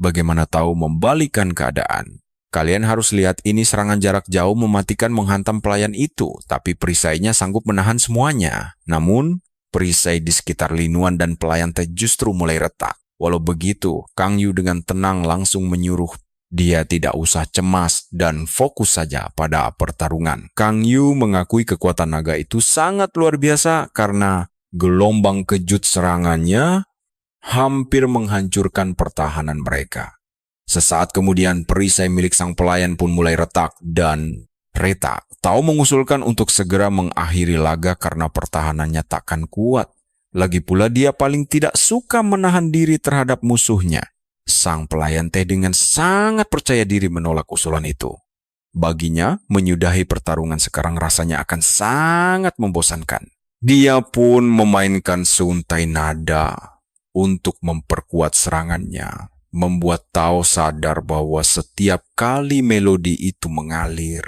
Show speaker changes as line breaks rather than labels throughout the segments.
bagaimana Tao membalikan keadaan. Kalian harus lihat ini serangan jarak jauh mematikan menghantam pelayan itu, tapi perisainya sanggup menahan semuanya. Namun, perisai di sekitar Linuan dan pelayan teh justru mulai retak. Walau begitu, Kang Yu dengan tenang langsung menyuruh dia tidak usah cemas dan fokus saja pada pertarungan. Kang Yu mengakui kekuatan naga itu sangat luar biasa karena gelombang kejut serangannya hampir menghancurkan pertahanan mereka. Sesaat kemudian perisai milik sang pelayan pun mulai retak dan retak. Tao mengusulkan untuk segera mengakhiri laga karena pertahanannya takkan kuat. Lagi pula dia paling tidak suka menahan diri terhadap musuhnya. Sang pelayan teh dengan sangat percaya diri menolak usulan itu. Baginya, menyudahi pertarungan sekarang rasanya akan sangat membosankan. Dia pun memainkan seuntai nada untuk memperkuat serangannya, membuat Tao sadar bahwa setiap kali melodi itu mengalir,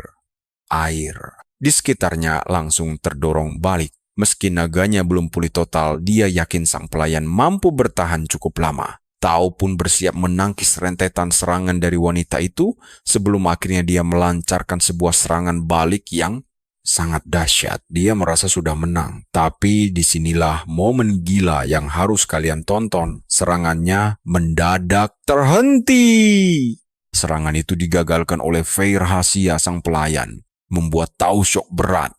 air di sekitarnya langsung terdorong balik. Meski naganya belum pulih total, dia yakin sang pelayan mampu bertahan cukup lama. Tao pun bersiap menangkis rentetan serangan dari wanita itu sebelum akhirnya dia melancarkan sebuah serangan balik yang sangat dahsyat. Dia merasa sudah menang, tapi disinilah momen gila yang harus kalian tonton. Serangannya mendadak terhenti. Serangan itu digagalkan oleh Fei rahasia sang pelayan, membuat Tao syok berat.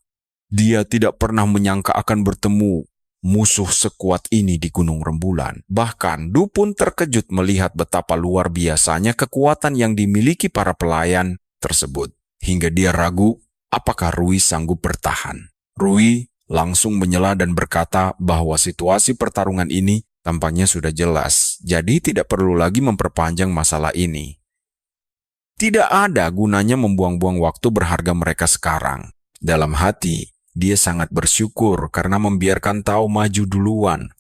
Dia tidak pernah menyangka akan bertemu musuh sekuat ini di Gunung Rembulan. Bahkan Du pun terkejut melihat betapa luar biasanya kekuatan yang dimiliki para pelayan tersebut. Hingga dia ragu apakah Rui sanggup bertahan. Rui langsung menyela dan berkata bahwa situasi pertarungan ini tampaknya sudah jelas, jadi tidak perlu lagi memperpanjang masalah ini. Tidak ada gunanya membuang-buang waktu berharga mereka sekarang. Dalam hati, dia sangat bersyukur karena membiarkan Tao maju duluan.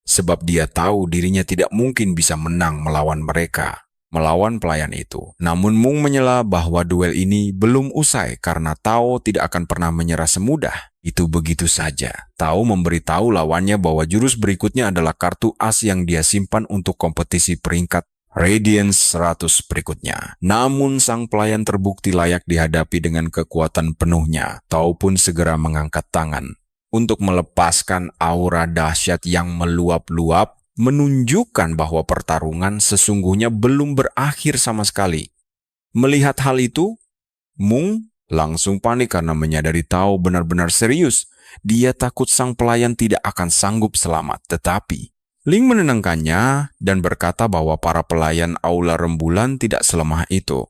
Sebab dia tahu dirinya tidak mungkin bisa menang melawan mereka, melawan pelayan itu. Namun Mung menyela bahwa duel ini belum usai karena Tao tidak akan pernah menyerah semudah. Itu begitu saja. Tao memberitahu lawannya bahwa jurus berikutnya adalah kartu as yang dia simpan untuk kompetisi peringkat Radiance 100 berikutnya. Namun sang pelayan terbukti layak dihadapi dengan kekuatan penuhnya. Tao pun segera mengangkat tangan untuk melepaskan aura dahsyat yang meluap-luap, menunjukkan bahwa pertarungan sesungguhnya belum berakhir sama sekali. Melihat hal itu, Mung langsung panik karena menyadari Tao benar-benar serius. Dia takut sang pelayan tidak akan sanggup selamat, tetapi Ling menenangkannya dan berkata bahwa para pelayan Aula Rembulan tidak selemah itu.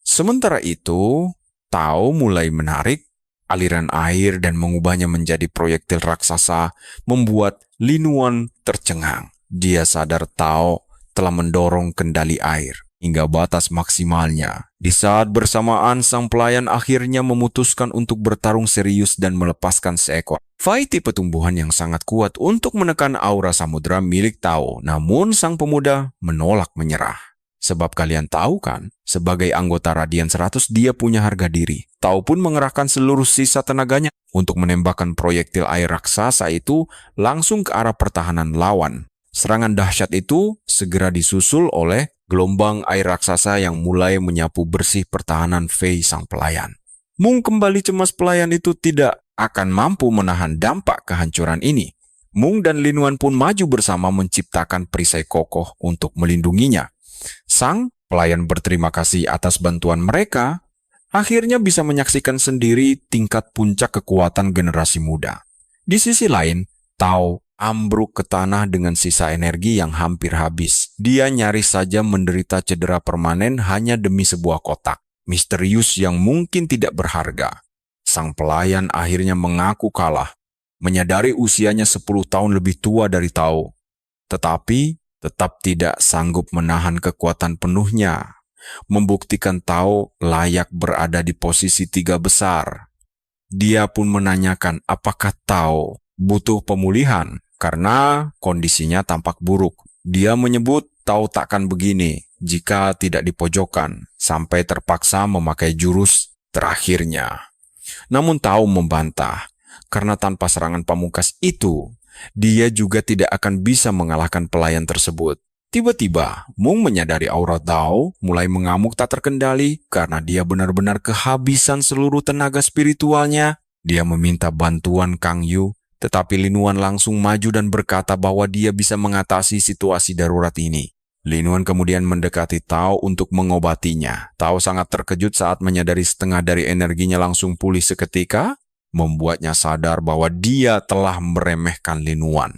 Sementara itu, Tao mulai menarik aliran air dan mengubahnya menjadi proyektil raksasa, membuat Linuan tercengang. Dia sadar Tao telah mendorong kendali air hingga batas maksimalnya. Di saat bersamaan, sang pelayan akhirnya memutuskan untuk bertarung serius dan melepaskan seekor Fai tipe tumbuhan yang sangat kuat untuk menekan aura samudera milik Tao. Namun sang pemuda menolak menyerah. Sebab kalian tahu kan, sebagai anggota Radian 100 dia punya harga diri. Tao pun mengerahkan seluruh sisa tenaganya untuk menembakkan proyektil air raksasa itu langsung ke arah pertahanan lawan. Serangan dahsyat itu segera disusul oleh gelombang air raksasa yang mulai menyapu bersih pertahanan Fei sang pelayan. Mung kembali cemas pelayan itu tidak akan mampu menahan dampak kehancuran ini. Mung dan Linuan pun maju bersama menciptakan perisai kokoh untuk melindunginya. Sang pelayan berterima kasih atas bantuan mereka, akhirnya bisa menyaksikan sendiri tingkat puncak kekuatan generasi muda. Di sisi lain, Tao ambruk ke tanah dengan sisa energi yang hampir habis. Dia nyaris saja menderita cedera permanen hanya demi sebuah kotak misterius yang mungkin tidak berharga. Sang pelayan akhirnya mengaku kalah, menyadari usianya 10 tahun lebih tua dari Tao, tetapi tetap tidak sanggup menahan kekuatan penuhnya, membuktikan Tao layak berada di posisi 3 besar. Dia pun menanyakan apakah Tao butuh pemulihan karena kondisinya tampak buruk. Dia menyebut Tao takkan begini jika tidak dipojokkan, sampai terpaksa memakai jurus terakhirnya. Namun Tao membantah, karena tanpa serangan pamungkas itu, dia juga tidak akan bisa mengalahkan pelayan tersebut. Tiba-tiba, Mung menyadari aura Tao mulai mengamuk tak terkendali karena dia benar-benar kehabisan seluruh tenaga spiritualnya. Dia meminta bantuan Kang Yu, tetapi Lin Wan langsung maju dan berkata bahwa dia bisa mengatasi situasi darurat ini. Lin Wan kemudian mendekati Tao untuk mengobatinya. Tao sangat terkejut saat menyadari setengah dari energinya langsung pulih seketika, membuatnya sadar bahwa dia telah meremehkan Lin Wan.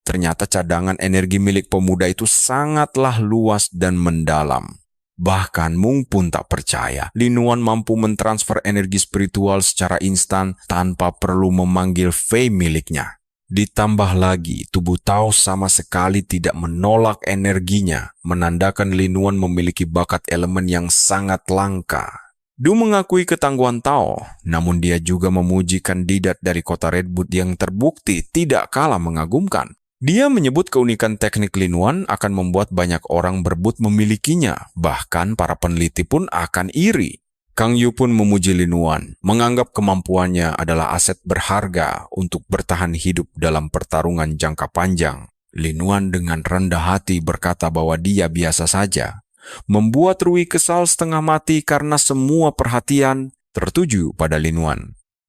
Ternyata cadangan energi milik pemuda itu sangatlah luas dan mendalam. Bahkan Mung pun tak percaya Lin Wan mampu mentransfer energi spiritual secara instan tanpa perlu memanggil Fei miliknya. Ditambah lagi, tubuh Tao sama sekali tidak menolak energinya, menandakan Lin Wan memiliki bakat elemen yang sangat langka. Du mengakui ketangguhan Tao, namun dia juga memuji kandidat dari kota Redwood yang terbukti tidak kalah mengagumkan. Dia menyebut keunikan teknik Lin Wan akan membuat banyak orang berebut memilikinya, bahkan para peneliti pun akan iri. Kang Yu pun memuji Lin Wan, menganggap kemampuannya adalah aset berharga untuk bertahan hidup dalam pertarungan jangka panjang. Lin Wan dengan rendah hati berkata bahwa dia biasa saja, membuat Rui kesal setengah mati karena semua perhatian tertuju pada Lin Wan.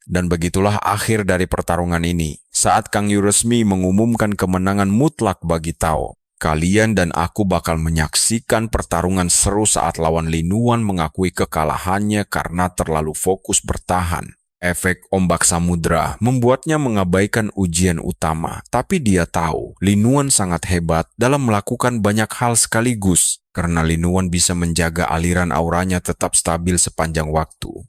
Dan begitulah akhir dari pertarungan ini. Saat Kang Yu resmi mengumumkan kemenangan mutlak bagi Tao, kalian dan aku bakal menyaksikan pertarungan seru saat lawan Lin Wan mengakui kekalahannya karena terlalu fokus bertahan. Efek ombak samudra membuatnya mengabaikan ujian utama, tapi dia tahu Lin Wan sangat hebat dalam melakukan banyak hal sekaligus, karena Lin Wan bisa menjaga aliran auranya tetap stabil sepanjang waktu.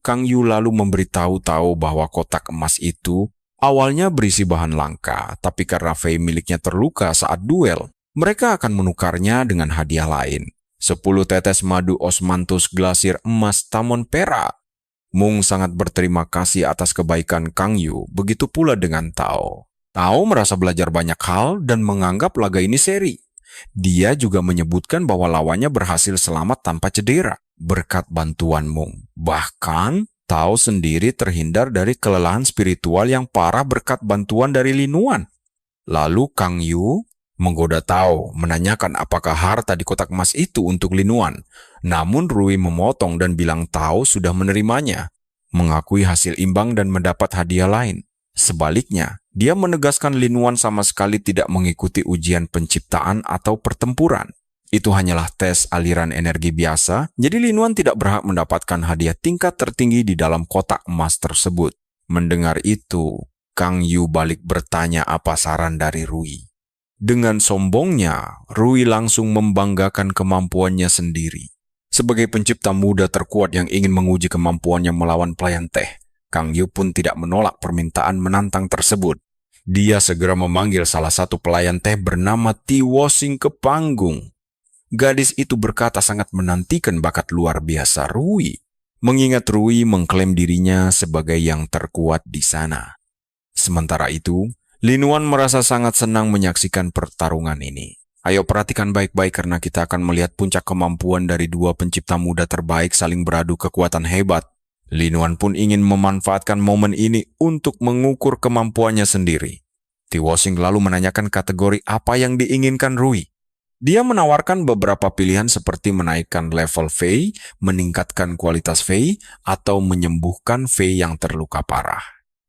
Kang Yu lalu memberitahu Tao bahwa kotak emas itu awalnya berisi bahan langka, tapi karena Fei miliknya terluka saat duel, mereka akan menukarnya dengan hadiah lain. 10 tetes madu osmanthus glasir emas tamon perak. Mung sangat berterima kasih atas kebaikan Kang Yu, begitu pula dengan Tao. Tao merasa belajar banyak hal dan menganggap laga ini seri. Dia juga menyebutkan bahwa lawannya berhasil selamat tanpa cedera berkat bantuan Mung. Bahkan, Tao sendiri terhindar dari kelelahan spiritual yang parah berkat bantuan dari Lin Wan. Lalu Kang Yu menggoda Tao, menanyakan apakah harta di kotak emas itu untuk Lin Wan. Namun Rui memotong dan bilang Tao sudah menerimanya, mengakui hasil imbang dan mendapat hadiah lain. Sebaliknya, dia menegaskan Lin Wan sama sekali tidak mengikuti ujian penciptaan atau pertempuran. Itu hanyalah tes aliran energi biasa, jadi Lin Wan tidak berhak mendapatkan hadiah tingkat tertinggi di dalam kotak emas tersebut. Mendengar itu, Kang Yu balik bertanya apa saran dari Rui. Dengan sombongnya, Rui langsung membanggakan kemampuannya sendiri. Sebagai pencipta muda terkuat yang ingin menguji kemampuannya melawan pelayan teh, Kang Yu pun tidak menolak permintaan menantang tersebut. Dia segera memanggil salah satu pelayan teh bernama Ti Woxing ke panggung. Gadis itu berkata sangat menantikan bakat luar biasa Rui, mengingat Rui mengklaim dirinya sebagai yang terkuat di sana. Sementara itu, Lin Wan merasa sangat senang menyaksikan pertarungan ini. Ayo perhatikan baik-baik karena kita akan melihat puncak kemampuan dari dua pencipta muda terbaik saling beradu kekuatan hebat. Lin Wan pun ingin memanfaatkan momen ini untuk mengukur kemampuannya sendiri. Ti Woxing lalu menanyakan kategori apa yang diinginkan Rui. Dia menawarkan beberapa pilihan seperti menaikkan level Fei, meningkatkan kualitas Fei, atau menyembuhkan Fei yang terluka parah.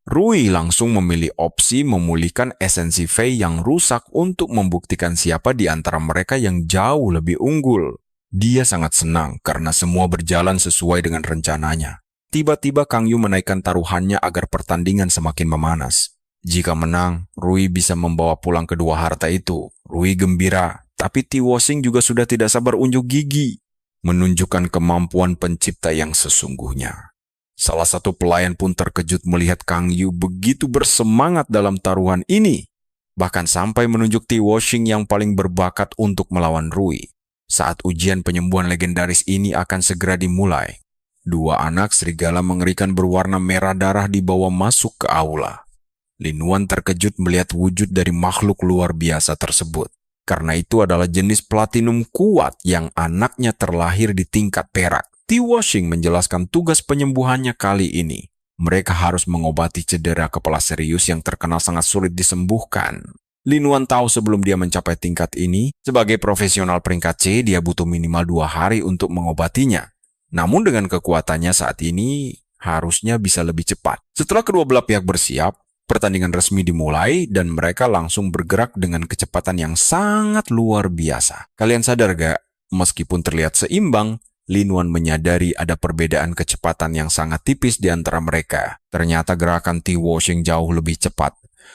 Rui langsung memilih opsi memulihkan esensi Fei yang rusak untuk membuktikan siapa di antara mereka yang jauh lebih unggul. Dia sangat senang karena semua berjalan sesuai dengan rencananya. Tiba-tiba Kang Yu menaikkan taruhannya agar pertandingan semakin memanas. Jika menang, Rui bisa membawa pulang kedua harta itu. Rui gembira. Tapi Ti Woxing juga sudah tidak sabar unjuk gigi, menunjukkan kemampuan pencipta yang sesungguhnya. Salah satu pelayan pun terkejut melihat Kang Yu begitu bersemangat dalam taruhan ini, bahkan sampai menunjuk Ti Woxing yang paling berbakat untuk melawan Rui. Saat ujian penyembuhan legendaris ini akan segera dimulai, dua anak serigala mengerikan berwarna merah darah dibawa masuk ke aula. Lin Wan terkejut melihat wujud dari makhluk luar biasa tersebut. Karena itu adalah jenis platinum kuat yang anaknya terlahir di tingkat perak. Ti Woxing menjelaskan tugas penyembuhannya kali ini. Mereka harus mengobati cedera kepala serius yang terkenal sangat sulit disembuhkan. Lin Wan tahu sebelum dia mencapai tingkat ini, sebagai profesional peringkat C, dia butuh minimal 2 hari untuk mengobatinya. Namun dengan kekuatannya saat ini, harusnya bisa lebih cepat. Setelah kedua belah pihak bersiap, pertandingan resmi dimulai dan mereka langsung bergerak dengan kecepatan yang sangat luar biasa. Kalian sadar gak? Meskipun terlihat seimbang, Lin Wan menyadari ada perbedaan kecepatan yang sangat tipis di antara mereka. Ternyata gerakan T-washing jauh lebih cepat.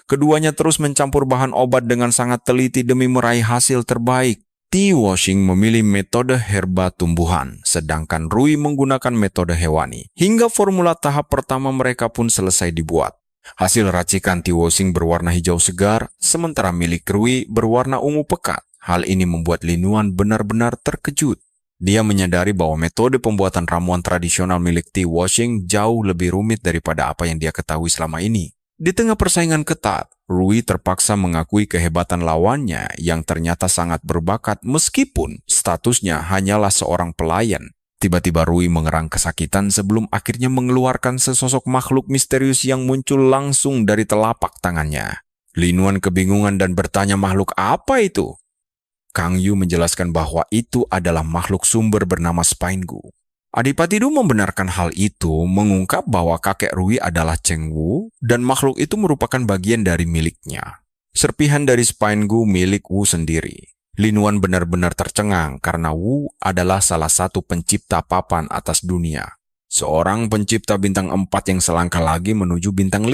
Keduanya terus mencampur bahan obat dengan sangat teliti demi meraih hasil terbaik. T-washing memilih metode herba tumbuhan, sedangkan Rui menggunakan metode hewani. Hingga formula tahap pertama mereka pun selesai dibuat. Hasil racikan T-washing berwarna hijau segar, sementara milik Rui berwarna ungu pekat. Hal ini membuat Lin Wan benar-benar terkejut. Dia menyadari bahwa metode pembuatan ramuan tradisional milik T-washing jauh lebih rumit daripada apa yang dia ketahui selama ini. Di tengah persaingan ketat, Rui terpaksa mengakui kehebatan lawannya yang ternyata sangat berbakat meskipun statusnya hanyalah seorang pelayan. Tiba-tiba Rui mengerang kesakitan sebelum akhirnya mengeluarkan sesosok makhluk misterius yang muncul langsung dari telapak tangannya. Lin Wan kebingungan dan bertanya makhluk apa itu? Kang Yu menjelaskan bahwa itu adalah makhluk sumber bernama Spine Gu. Adipati Du membenarkan hal itu, mengungkap bahwa kakek Rui adalah Cheng Wu dan makhluk itu merupakan bagian dari miliknya. Serpihan dari Spine Gu milik Wu sendiri. Lin Wan benar-benar tercengang karena Wu adalah salah satu pencipta papan atas dunia. Seorang pencipta bintang 4 yang selangkah lagi menuju bintang 5.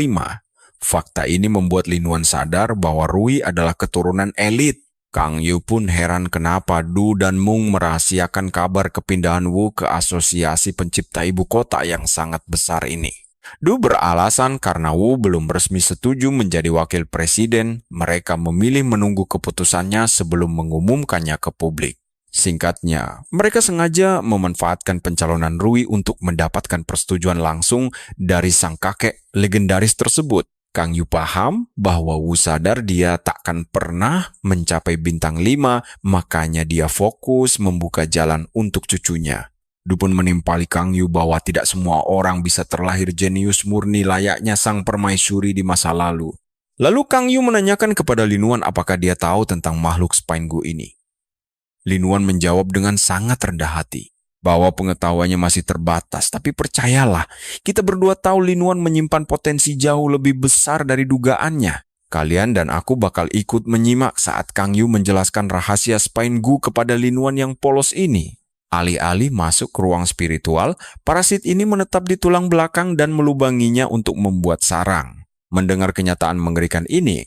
Fakta ini membuat Lin Wan sadar bahwa Rui adalah keturunan elit. Kang Yu pun heran kenapa Du dan Mung merahasiakan kabar kepindahan Wu ke Asosiasi Pencipta Ibu Kota yang sangat besar ini. Du beralasan karena Wu belum resmi setuju menjadi wakil presiden, mereka memilih menunggu keputusannya sebelum mengumumkannya ke publik. Singkatnya, mereka sengaja memanfaatkan pencalonan Rui untuk mendapatkan persetujuan langsung dari sang kakek legendaris tersebut. Kang Yu paham bahwa Wu sadar dia takkan pernah mencapai bintang 5, makanya dia fokus membuka jalan untuk cucunya. Du pun menimpali Kang Yu bahwa tidak semua orang bisa terlahir jenius murni layaknya sang permaisuri di masa lalu. Lalu Kang Yu menanyakan kepada Lin Wan apakah dia tahu tentang makhluk Spine Gu ini. Lin Wan menjawab dengan sangat rendah hati bahwa pengetahuannya masih terbatas, tapi percayalah, kita berdua tahu Lin Wan menyimpan potensi jauh lebih besar dari dugaannya. Kalian dan aku bakal ikut menyimak saat Kang Yu menjelaskan rahasia Spine Gu kepada Lin Wan yang polos ini. Alih-alih masuk ke ruang spiritual, parasit ini menetap di tulang belakang dan melubanginya untuk membuat sarang. Mendengar kenyataan mengerikan ini,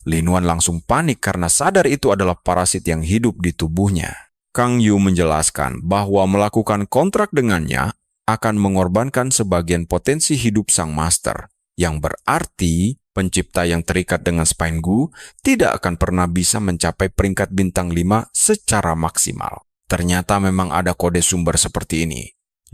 Lin Wan langsung panik karena sadar itu adalah parasit yang hidup di tubuhnya. Kang Yu menjelaskan bahwa melakukan kontrak dengannya akan mengorbankan sebagian potensi hidup sang master, yang berarti pencipta yang terikat dengan Spine Gu tidak akan pernah bisa mencapai peringkat bintang 5 secara maksimal. Ternyata memang ada kode sumber seperti ini.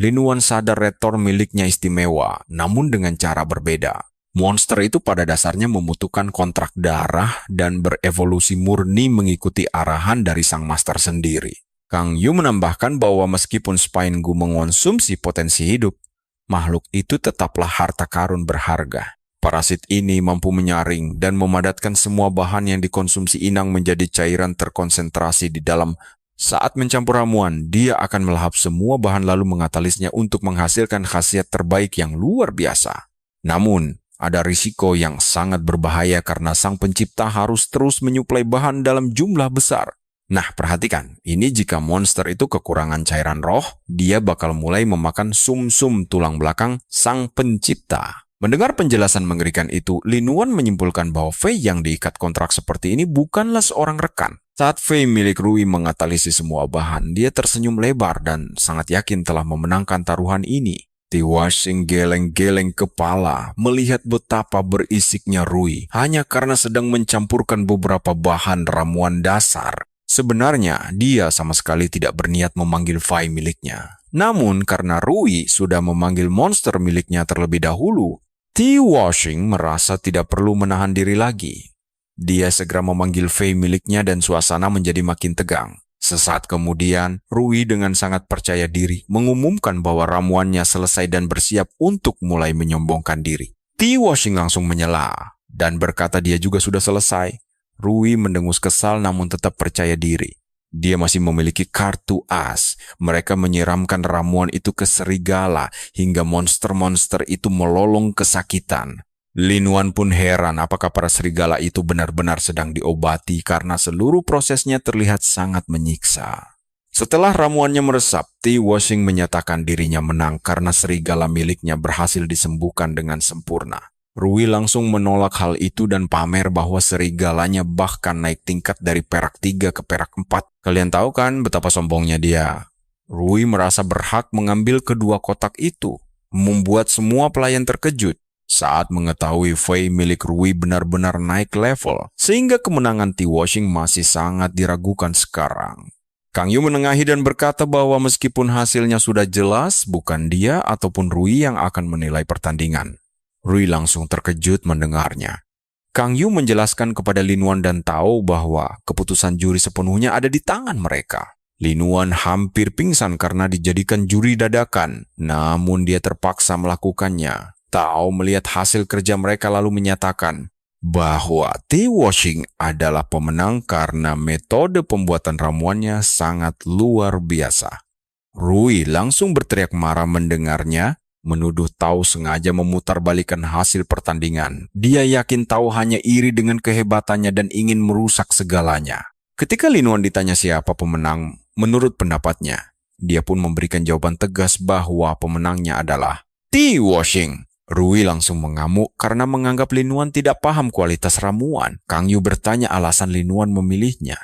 Lin Wan sadar retor miliknya istimewa, namun dengan cara berbeda. Monster itu pada dasarnya membutuhkan kontrak darah dan berevolusi murni mengikuti arahan dari sang master sendiri. Kang Yu menambahkan bahwa meskipun Spine Gu mengonsumsi potensi hidup, makhluk itu tetaplah harta karun berharga. Parasit ini mampu menyaring dan memadatkan semua bahan yang dikonsumsi inang menjadi cairan terkonsentrasi di dalam. Saat mencampur ramuan, dia akan melahap semua bahan lalu mengatalisnya untuk menghasilkan khasiat terbaik yang luar biasa. Namun, ada risiko yang sangat berbahaya karena sang pencipta harus terus menyuplai bahan dalam jumlah besar. Nah, perhatikan, ini jika monster itu kekurangan cairan roh, dia bakal mulai memakan sum-sum tulang belakang sang pencipta. Mendengar penjelasan mengerikan itu, Lin Wan menyimpulkan bahwa Fei yang diikat kontrak seperti ini bukanlah seorang rekan. Saat Fei milik Rui mengatalisis semua bahan, dia tersenyum lebar dan sangat yakin telah memenangkan taruhan ini. T-washing geleng-geleng kepala melihat betapa berisiknya Rui hanya karena sedang mencampurkan beberapa bahan ramuan dasar. Sebenarnya, dia sama sekali tidak berniat memanggil Fei miliknya. Namun, karena Rui sudah memanggil monster miliknya terlebih dahulu, T-washing merasa tidak perlu menahan diri lagi. Dia segera memanggil Fei miliknya dan suasana menjadi makin tegang. Sesaat kemudian, Rui dengan sangat percaya diri mengumumkan bahwa ramuannya selesai dan bersiap untuk mulai menyombongkan diri. T-washing langsung menyela dan berkata dia juga sudah selesai. Rui mendengus kesal namun tetap percaya diri. Dia masih memiliki kartu as. Mereka menyiramkan ramuan itu ke serigala hingga monster-monster itu melolong kesakitan. Lin Wan pun heran apakah para serigala itu benar-benar sedang diobati karena seluruh prosesnya terlihat sangat menyiksa. Setelah ramuannya meresap, Ti Washing menyatakan dirinya menang karena serigala miliknya berhasil disembuhkan dengan sempurna. Rui langsung menolak hal itu dan pamer bahwa serigalanya bahkan naik tingkat dari perak 3 ke perak 4. Kalian tahu kan betapa sombongnya dia? Rui merasa berhak mengambil kedua kotak itu, membuat semua pelayan terkejut saat mengetahui Fei milik Rui benar-benar naik level, sehingga kemenangan Ti Washing masih sangat diragukan sekarang. Kang Yu menengahi dan berkata bahwa meskipun hasilnya sudah jelas, bukan dia ataupun Rui yang akan menilai pertandingan. Rui langsung terkejut mendengarnya. Kang Yu menjelaskan kepada Lin Wan dan Tao bahwa keputusan juri sepenuhnya ada di tangan mereka. Lin Wan hampir pingsan karena dijadikan juri dadakan, namun dia terpaksa melakukannya. Tao melihat hasil kerja mereka lalu menyatakan bahwa Ti Washing adalah pemenang karena metode pembuatan ramuannya sangat luar biasa. Rui langsung berteriak marah mendengarnya, menuduh Tao sengaja memutarbalikkan hasil pertandingan. Dia yakin Tao hanya iri dengan kehebatannya dan ingin merusak segalanya. Ketika Lin Wan ditanya siapa pemenang, menurut pendapatnya, dia pun memberikan jawaban tegas bahwa pemenangnya adalah Ti Washing. Rui langsung mengamuk karena menganggap Lin Wan tidak paham kualitas ramuan. Kang Yu bertanya alasan Lin Wan memilihnya.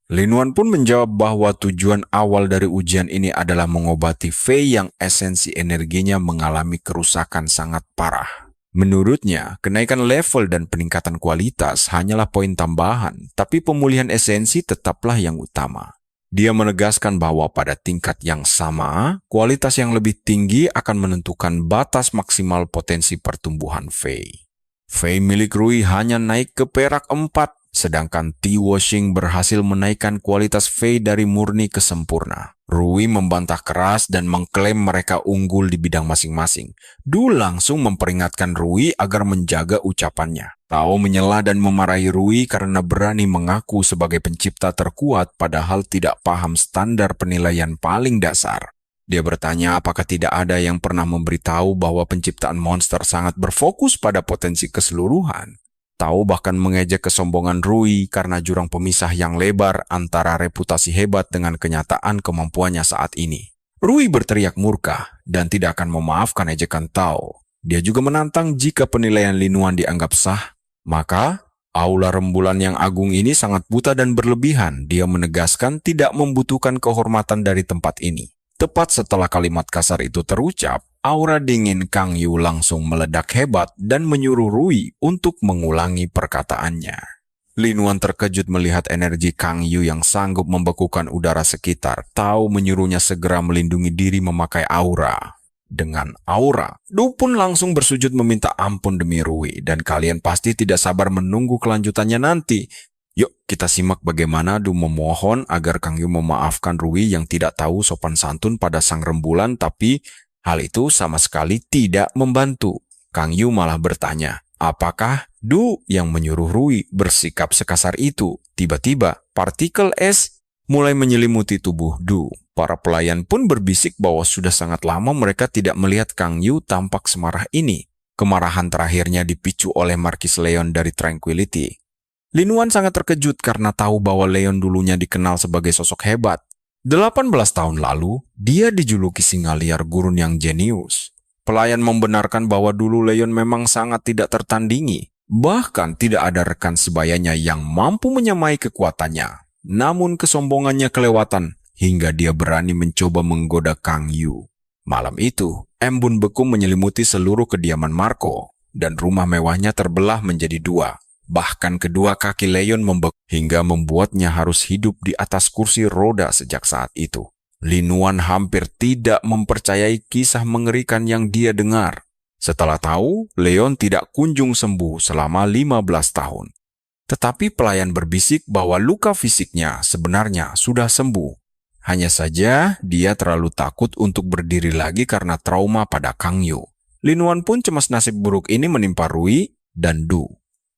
Lin Wan pun menjawab bahwa tujuan awal dari ujian ini adalah mengobati Fei yang esensi energinya mengalami kerusakan sangat parah. Menurutnya, kenaikan level dan peningkatan kualitas hanyalah poin tambahan, tapi pemulihan esensi tetaplah yang utama. Dia menegaskan bahwa pada tingkat yang sama, kualitas yang lebih tinggi akan menentukan batas maksimal potensi pertumbuhan Fei. Fei milik Rui hanya naik ke perak 4, sedangkan Ti Washing berhasil menaikkan kualitas Fei dari murni ke sempurna. Rui membantah keras dan mengklaim mereka unggul di bidang masing-masing. Du langsung memperingatkan Rui agar menjaga ucapannya. Tao menyela dan memarahi Rui karena berani mengaku sebagai pencipta terkuat padahal tidak paham standar penilaian paling dasar. Dia bertanya apakah tidak ada yang pernah memberitahu bahwa penciptaan monster sangat berfokus pada potensi keseluruhan. Tao bahkan mengejek kesombongan Rui karena jurang pemisah yang lebar antara reputasi hebat dengan kenyataan kemampuannya saat ini. Rui berteriak murka dan tidak akan memaafkan ejekan Tao. Dia juga menantang jika penilaian Lin Wan dianggap sah, maka aula rembulan yang agung ini sangat buta dan berlebihan. Dia menegaskan tidak membutuhkan kehormatan dari tempat ini. Tepat setelah kalimat kasar itu terucap, aura dingin Kang Yu langsung meledak hebat dan menyuruh Rui untuk mengulangi perkataannya. Lin Wan terkejut melihat energi Kang Yu yang sanggup membekukan udara sekitar. Tao menyuruhnya segera melindungi diri memakai aura. Dengan aura, Du pun langsung bersujud meminta ampun demi Rui, dan kalian pasti tidak sabar menunggu kelanjutannya nanti. Yuk kita simak bagaimana Du memohon agar Kang Yu memaafkan Rui yang tidak tahu sopan santun pada sang rembulan, tapi hal itu sama sekali tidak membantu. Kang Yu malah bertanya, apakah Du yang menyuruh Rui bersikap sekasar itu? Tiba-tiba, partikel es mulai menyelimuti tubuh Du. Para pelayan pun berbisik bahwa sudah sangat lama mereka tidak melihat Kang Yu tampak semarah ini. Kemarahan terakhirnya dipicu oleh Markis Leon dari Tranquility. Lin Wan sangat terkejut karena tahu bahwa Leon dulunya dikenal sebagai sosok hebat. 18 tahun lalu, dia dijuluki singa liar gurun yang jenius. Pelayan membenarkan bahwa dulu Leon memang sangat tidak tertandingi. Bahkan tidak ada rekan sebayanya yang mampu menyamai kekuatannya. Namun kesombongannya kelewatan hingga dia berani mencoba menggoda Kang Yu. Malam itu, embun beku menyelimuti seluruh kediaman Marco dan rumah mewahnya terbelah menjadi dua. Bahkan kedua kaki Leon membeku hingga membuatnya harus hidup di atas kursi roda sejak saat itu. Lin Wan hampir tidak mempercayai kisah mengerikan yang dia dengar. Setelah tahu, Leon tidak kunjung sembuh selama 15 tahun. Tetapi pelayan berbisik bahwa luka fisiknya sebenarnya sudah sembuh. Hanya saja dia terlalu takut untuk berdiri lagi karena trauma pada Kang Yu. Lin Wan pun cemas nasib buruk ini menimpa Rui dan Du.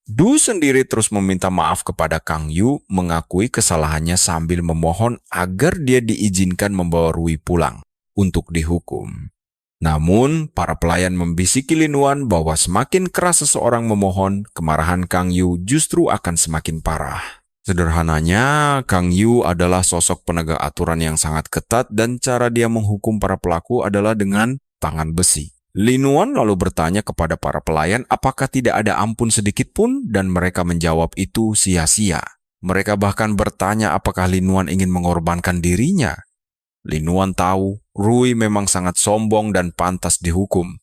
Du sendiri terus meminta maaf kepada Kang Yu, mengakui kesalahannya sambil memohon agar dia diizinkan membawa Rui pulang untuk dihukum. Namun, para pelayan membisiki Lin Wan bahwa semakin keras seseorang memohon, kemarahan Kang Yu justru akan semakin parah. Sederhananya, Kang Yu adalah sosok penegak aturan yang sangat ketat dan cara dia menghukum para pelaku adalah dengan tangan besi. Lin Wan lalu bertanya kepada para pelayan apakah tidak ada ampun sedikit pun dan mereka menjawab itu sia-sia. Mereka bahkan bertanya apakah Lin Wan ingin mengorbankan dirinya. Lin Wan tahu Rui memang sangat sombong dan pantas dihukum.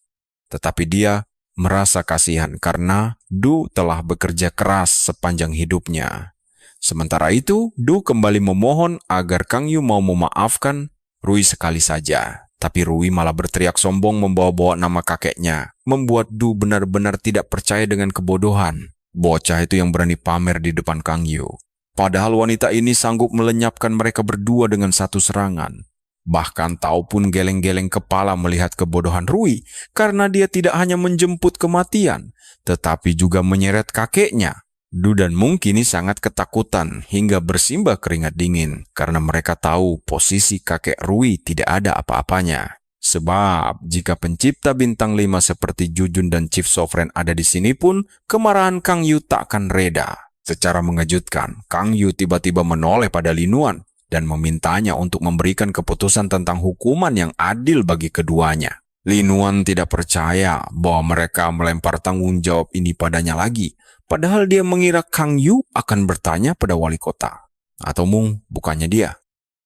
Tetapi dia merasa kasihan karena Du telah bekerja keras sepanjang hidupnya. Sementara itu, Du kembali memohon agar Kang Yu mau memaafkan Rui sekali saja. Tapi Rui malah berteriak sombong membawa-bawa nama kakeknya, membuat Du benar-benar tidak percaya dengan kebodohan. Bocah itu yang berani pamer di depan Kang Yu. Padahal wanita ini sanggup melenyapkan mereka berdua dengan satu serangan. Bahkan Tao pun geleng-geleng kepala melihat kebodohan Rui, karena dia tidak hanya menjemput kematian, tetapi juga menyeret kakeknya. Du dan Mung kini sangat ketakutan hingga bersimbah keringat dingin karena mereka tahu posisi kakek Rui tidak ada apa-apanya. Sebab jika pencipta bintang 5 seperti Jujun dan Chief Sovereign ada di sini pun, kemarahan Kang Yu tak akan reda. Secara mengejutkan, Kang Yu tiba-tiba menoleh pada Lin Wan dan memintanya untuk memberikan keputusan tentang hukuman yang adil bagi keduanya. Lin Wan tidak percaya bahwa mereka melempar tanggung jawab ini padanya lagi. Padahal dia mengira Kang Yu akan bertanya pada wali kota. Atau Mung, bukannya dia.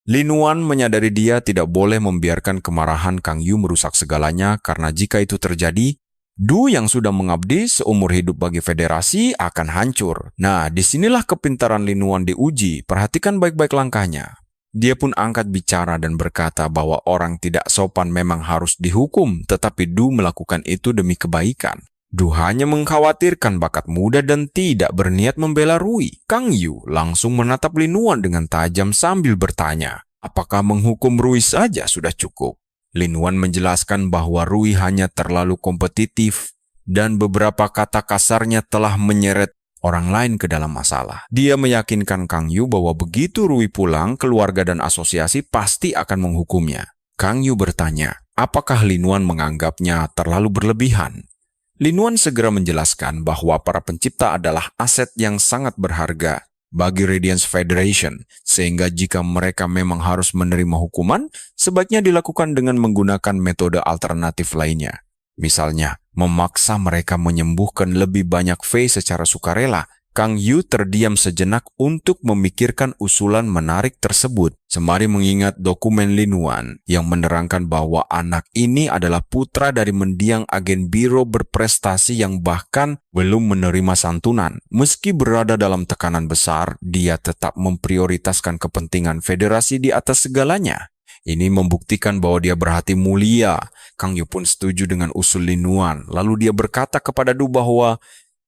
Lin Wan menyadari dia tidak boleh membiarkan kemarahan Kang Yu merusak segalanya karena jika itu terjadi, Du yang sudah mengabdi seumur hidup bagi federasi akan hancur. Nah, disinilah kepintaran Lin Wan diuji. Perhatikan baik-baik langkahnya. Dia pun angkat bicara dan berkata bahwa orang tidak sopan memang harus dihukum, tetapi Du melakukan itu demi kebaikan. Du hanya mengkhawatirkan bakat muda dan tidak berniat membela Rui. Kang Yu langsung menatap Lin Wan dengan tajam sambil bertanya, apakah menghukum Rui saja sudah cukup? Lin Wan menjelaskan bahwa Rui hanya terlalu kompetitif dan beberapa kata kasarnya telah menyeret orang lain ke dalam masalah. Dia meyakinkan Kang Yu bahwa begitu Rui pulang, keluarga dan asosiasi pasti akan menghukumnya. Kang Yu bertanya, apakah Lin Wan menganggapnya terlalu berlebihan? Lin Wan segera menjelaskan bahwa para pencipta adalah aset yang sangat berharga bagi Radiance Federation, sehingga jika mereka memang harus menerima hukuman, sebaiknya dilakukan dengan menggunakan metode alternatif lainnya. Misalnya, memaksa mereka menyembuhkan lebih banyak Fei secara sukarela. Kang Yu terdiam sejenak untuk memikirkan usulan menarik tersebut, sembari mengingat dokumen Lin Wan yang menerangkan bahwa anak ini adalah putra dari mendiang agen biro berprestasi yang bahkan belum menerima santunan. Meski berada dalam tekanan besar, dia tetap memprioritaskan kepentingan federasi di atas segalanya. Ini membuktikan bahwa dia berhati mulia. Kang Yu pun setuju dengan usul Lin Wan. Lalu dia berkata kepada Du bahwa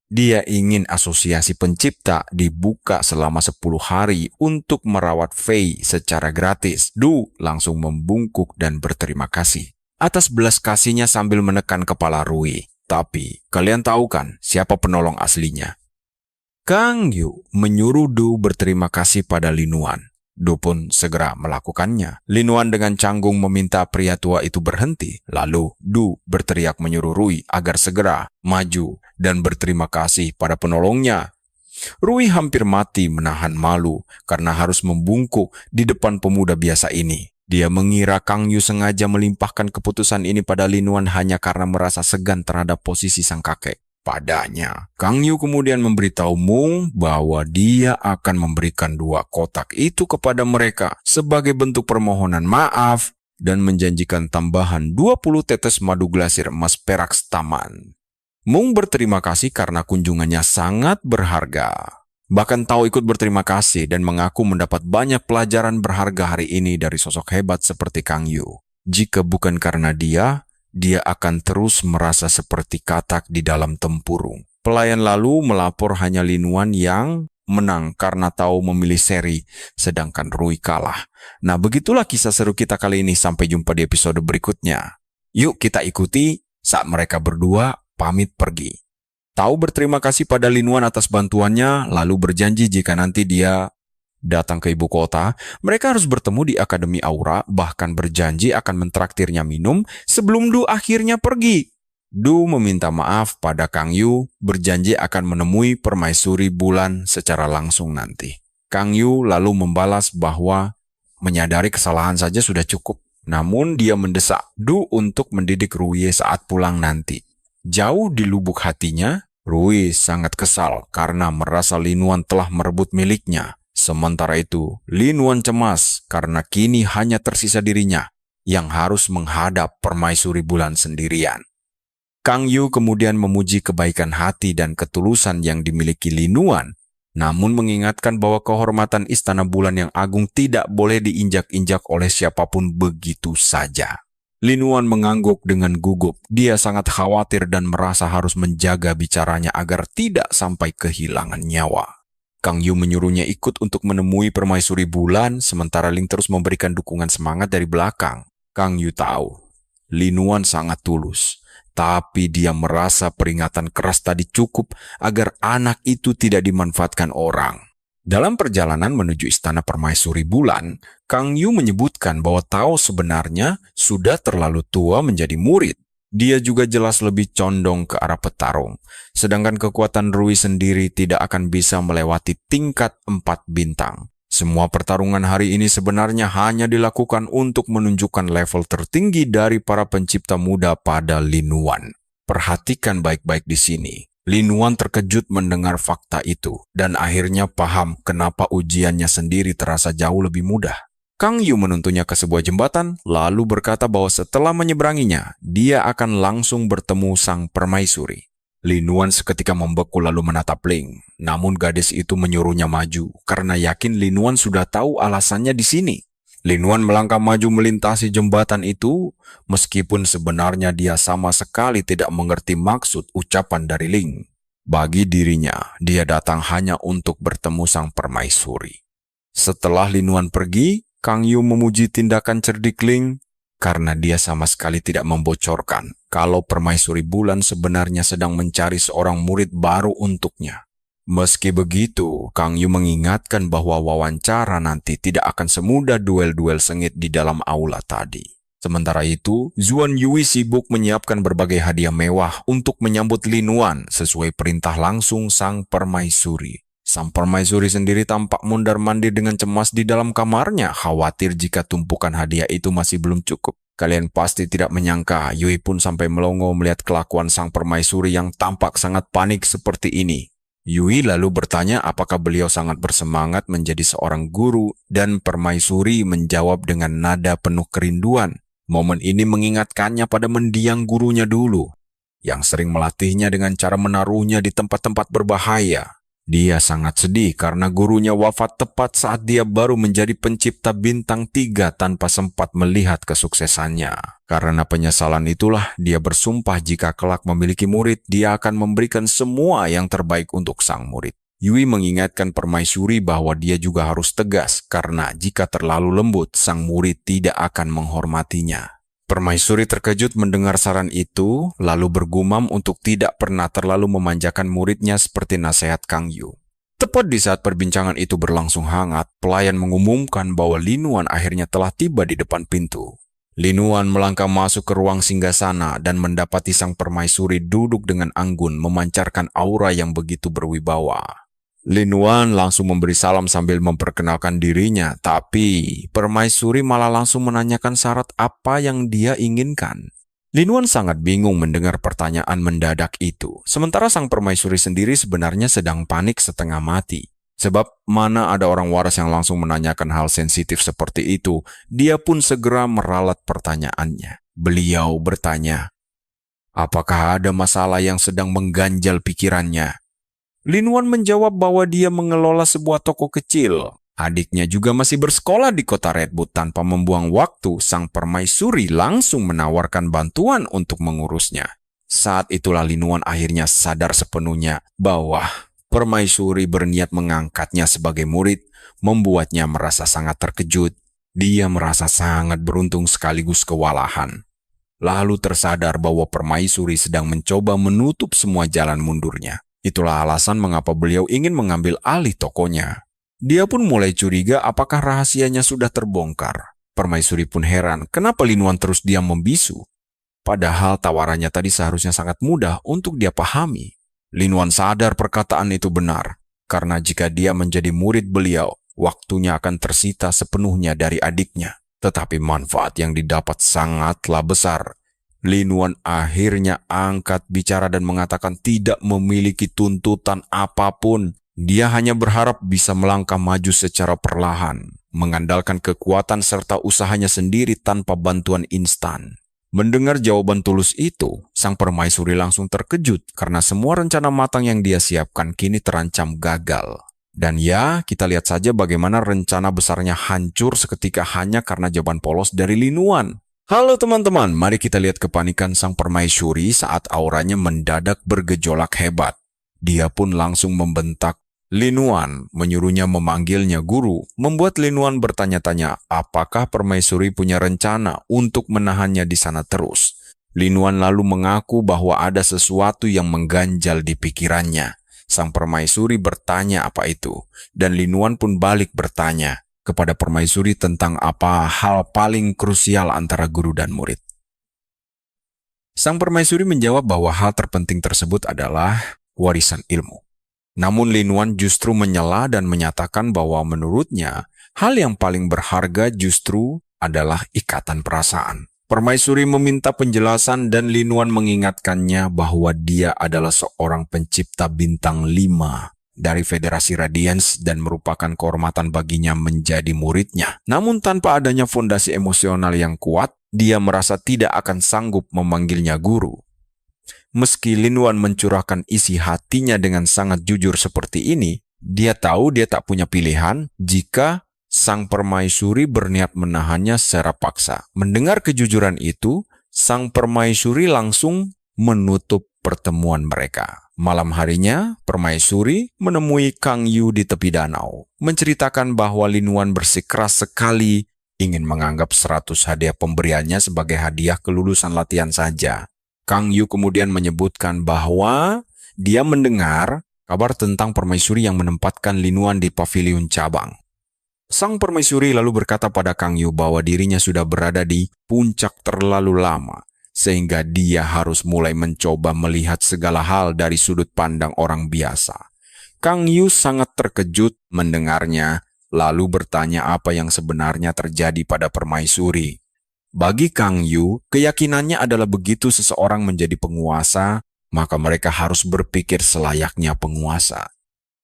dia ingin asosiasi pencipta dibuka selama 10 hari untuk merawat Fei secara gratis. Du langsung membungkuk dan berterima kasih atas belas kasihnya sambil menekan kepala Rui. Tapi, kalian tahu kan siapa penolong aslinya? Kang Yu menyuruh Du berterima kasih pada Lin Wan. Du pun segera melakukannya. Lin Wan dengan canggung meminta pria tua itu berhenti. Lalu Du berteriak menyuruh Rui agar segera maju dan berterima kasih pada penolongnya. Rui hampir mati menahan malu karena harus membungkuk di depan pemuda biasa ini. Dia mengira Kang Yu sengaja melimpahkan keputusan ini pada Lin Wan hanya karena merasa segan terhadap posisi sang kakek. Padanya, Kang Yu kemudian memberitahu Mung bahwa dia akan memberikan 2 kotak itu kepada mereka sebagai bentuk permohonan maaf dan menjanjikan tambahan 20 tetes madu glasir emas perak taman. Mung berterima kasih karena kunjungannya sangat berharga. Bahkan Tao ikut berterima kasih dan mengaku mendapat banyak pelajaran berharga hari ini dari sosok hebat seperti Kang Yu. Jika bukan karena dia akan terus merasa seperti katak di dalam tempurung. Pelayan lalu melapor hanya Lin Wan yang menang karena Tao memilih seri, sedangkan Rui kalah. Nah, begitulah kisah seru kita kali ini. Sampai jumpa di episode berikutnya. Yuk kita ikuti saat mereka berdua pamit pergi. Tao berterima kasih pada Linuan atas bantuannya, lalu berjanji jika nanti dia datang ke ibu kota, mereka harus bertemu di Akademi Aura, bahkan berjanji akan mentraktirnya minum sebelum Du akhirnya pergi. Du meminta maaf pada Kang Yu, berjanji akan menemui Permaisuri Bulan secara langsung nanti. Kang Yu lalu membalas bahwa menyadari kesalahan saja sudah cukup. Namun dia mendesak Du untuk mendidik Ruye saat pulang nanti. Jauh di lubuk hatinya, Ruye sangat kesal karena merasa Linuan telah merebut miliknya. Sementara itu, Linuan cemas karena kini hanya tersisa dirinya yang harus menghadap Permaisuri Bulan sendirian. Kang Yu kemudian memuji kebaikan hati dan ketulusan yang dimiliki Linuan, namun mengingatkan bahwa kehormatan Istana Bulan yang agung tidak boleh diinjak-injak oleh siapapun begitu saja. Linuan mengangguk dengan gugup. Dia sangat khawatir dan merasa harus menjaga bicaranya agar tidak sampai kehilangan nyawa. Kang Yu menyuruhnya ikut untuk menemui Permaisuri Bulan, sementara Ling terus memberikan dukungan semangat dari belakang. Kang Yu tahu, Linuan sangat tulus, tapi dia merasa peringatan keras tadi cukup agar anak itu tidak dimanfaatkan orang. Dalam perjalanan menuju Istana Permaisuri Bulan, Kang Yu menyebutkan bahwa Tao sebenarnya sudah terlalu tua menjadi murid. Dia juga jelas lebih condong ke arah petarung, sedangkan kekuatan Rui sendiri tidak akan bisa melewati tingkat 4 bintang. Semua pertarungan hari ini sebenarnya hanya dilakukan untuk menunjukkan level tertinggi dari para pencipta muda pada Linuan. Perhatikan baik-baik di sini. Linuan terkejut mendengar fakta itu, dan akhirnya paham kenapa ujiannya sendiri terasa jauh lebih mudah. Kang Yu menuntunnya ke sebuah jembatan, lalu berkata bahwa setelah menyeberanginya, dia akan langsung bertemu sang permaisuri. Linuan seketika membeku lalu menatap Ling, namun gadis itu menyuruhnya maju, karena yakin Linuan sudah tahu alasannya di sini. Linuan melangkah maju melintasi jembatan itu, meskipun sebenarnya dia sama sekali tidak mengerti maksud ucapan dari Ling. Bagi dirinya, dia datang hanya untuk bertemu sang permaisuri. Setelah Linuan pergi, Kang Yu memuji tindakan cerdik Ling, karena dia sama sekali tidak membocorkan kalau Permaisuri Bulan sebenarnya sedang mencari seorang murid baru untuknya. Meski begitu, Kang Yu mengingatkan bahwa wawancara nanti tidak akan semudah duel-duel sengit di dalam aula tadi. Sementara itu, Zuan Yui sibuk menyiapkan berbagai hadiah mewah untuk menyambut Linuan sesuai perintah langsung sang permaisuri. Sang permaisuri sendiri tampak mondar-mandir dengan cemas di dalam kamarnya, khawatir jika tumpukan hadiah itu masih belum cukup. Kalian pasti tidak menyangka, Yui pun sampai melongo melihat kelakuan sang permaisuri yang tampak sangat panik seperti ini. Yui lalu bertanya apakah beliau sangat bersemangat menjadi seorang guru, dan permaisuri menjawab dengan nada penuh kerinduan. Momen ini mengingatkannya pada mendiang gurunya dulu, yang sering melatihnya dengan cara menaruhnya di tempat-tempat berbahaya. Dia sangat sedih karena gurunya wafat tepat saat dia baru menjadi pencipta bintang 3 tanpa sempat melihat kesuksesannya. Karena penyesalan itulah dia bersumpah jika kelak memiliki murid, dia akan memberikan semua yang terbaik untuk sang murid. Yui mengingatkan permaisuri bahwa dia juga harus tegas karena jika terlalu lembut, sang murid tidak akan menghormatinya. Permaisuri terkejut mendengar saran itu, lalu bergumam untuk tidak pernah terlalu memanjakan muridnya seperti nasihat Kang Yu. Tepat di saat perbincangan itu berlangsung hangat, pelayan mengumumkan bahwa Linuan akhirnya telah tiba di depan pintu. Linuan melangkah masuk ke ruang singgasana dan mendapati sang permaisuri duduk dengan anggun memancarkan aura yang begitu berwibawa. Linuan langsung memberi salam sambil memperkenalkan dirinya, tapi permaisuri malah langsung menanyakan syarat apa yang dia inginkan. Linuan sangat bingung mendengar pertanyaan mendadak itu, sementara sang permaisuri sendiri sebenarnya sedang panik setengah mati. Sebab mana ada orang waras yang langsung menanyakan hal sensitif seperti itu, dia pun segera meralat pertanyaannya. Beliau bertanya, apakah ada masalah yang sedang mengganjal pikirannya? Linuan menjawab bahwa dia mengelola sebuah toko kecil. Adiknya juga masih bersekolah di kota Redwood. Tanpa membuang waktu, sang permaisuri langsung menawarkan bantuan untuk mengurusnya. Saat itulah Linuan akhirnya sadar sepenuhnya bahwa permaisuri berniat mengangkatnya sebagai murid, membuatnya merasa sangat terkejut. Dia merasa sangat beruntung sekaligus kewalahan. lalu tersadar bahwa permaisuri sedang mencoba menutup semua jalan mundurnya. Itulah alasan mengapa beliau ingin mengambil alih tokonya. Dia pun mulai curiga apakah rahasianya sudah terbongkar. Permaisuri pun heran kenapa Lin Wan terus diam membisu. Padahal tawarannya tadi seharusnya sangat mudah untuk dia pahami. Lin Wan sadar perkataan itu benar, karena jika dia menjadi murid beliau, waktunya akan tersita sepenuhnya dari adiknya. Tetapi manfaat yang didapat sangatlah besar. Lin Wan akhirnya angkat bicara dan mengatakan tidak memiliki tuntutan apapun. Dia hanya berharap bisa melangkah maju secara perlahan, mengandalkan kekuatan serta usahanya sendiri tanpa bantuan instan. Mendengar jawaban tulus itu, sang permaisuri langsung terkejut karena semua rencana matang yang dia siapkan kini terancam gagal. Dan ya, kita lihat saja bagaimana rencana besarnya hancur seketika hanya karena jawaban polos dari Lin Wan. Halo teman-teman, mari kita lihat kepanikan sang permaisuri saat auranya mendadak bergejolak hebat. Dia pun langsung membentak Lin Wan, menyuruhnya memanggilnya guru, membuat Lin Wan bertanya-tanya apakah permaisuri punya rencana untuk menahannya di sana terus. Lin Wan lalu mengaku bahwa ada sesuatu yang mengganjal di pikirannya. Sang permaisuri bertanya apa itu, dan Lin Wan pun balik bertanya kepada permaisuri tentang apa hal paling krusial antara guru dan murid. Sang permaisuri menjawab bahwa hal terpenting tersebut adalah warisan ilmu. Namun Lin Wan justru menyela dan menyatakan bahwa menurutnya, hal yang paling berharga justru adalah ikatan perasaan. Permaisuri meminta penjelasan dan Lin Wan mengingatkannya bahwa dia adalah seorang pencipta bintang 5 dari Federasi Radiance dan merupakan kehormatan baginya menjadi muridnya. Namun tanpa adanya fondasi emosional yang kuat, dia merasa tidak akan sanggup memanggilnya guru. Meski Lin Wan mencurahkan isi hatinya dengan sangat jujur seperti ini, dia tahu dia tak punya pilihan jika sang permaisuri berniat menahannya secara paksa. Mendengar kejujuran itu, sang permaisuri langsung menutup pertemuan mereka. Malam harinya, permaisuri menemui Kang Yu di tepi danau, menceritakan bahwa Lin Wan bersikeras sekali ingin menganggap 100 hadiah pemberiannya sebagai hadiah kelulusan latihan saja. Kang Yu kemudian menyebutkan bahwa dia mendengar kabar tentang permaisuri yang menempatkan Lin Wan di pavilion cabang. Sang permaisuri lalu berkata pada Kang Yu bahwa dirinya sudah berada di puncak terlalu lama, sehingga dia harus mulai mencoba melihat segala hal dari sudut pandang orang biasa. Kang Yu sangat terkejut mendengarnya, lalu bertanya apa yang sebenarnya terjadi pada permaisuri. Bagi Kang Yu, keyakinannya adalah begitu seseorang menjadi penguasa, maka mereka harus berpikir selayaknya penguasa.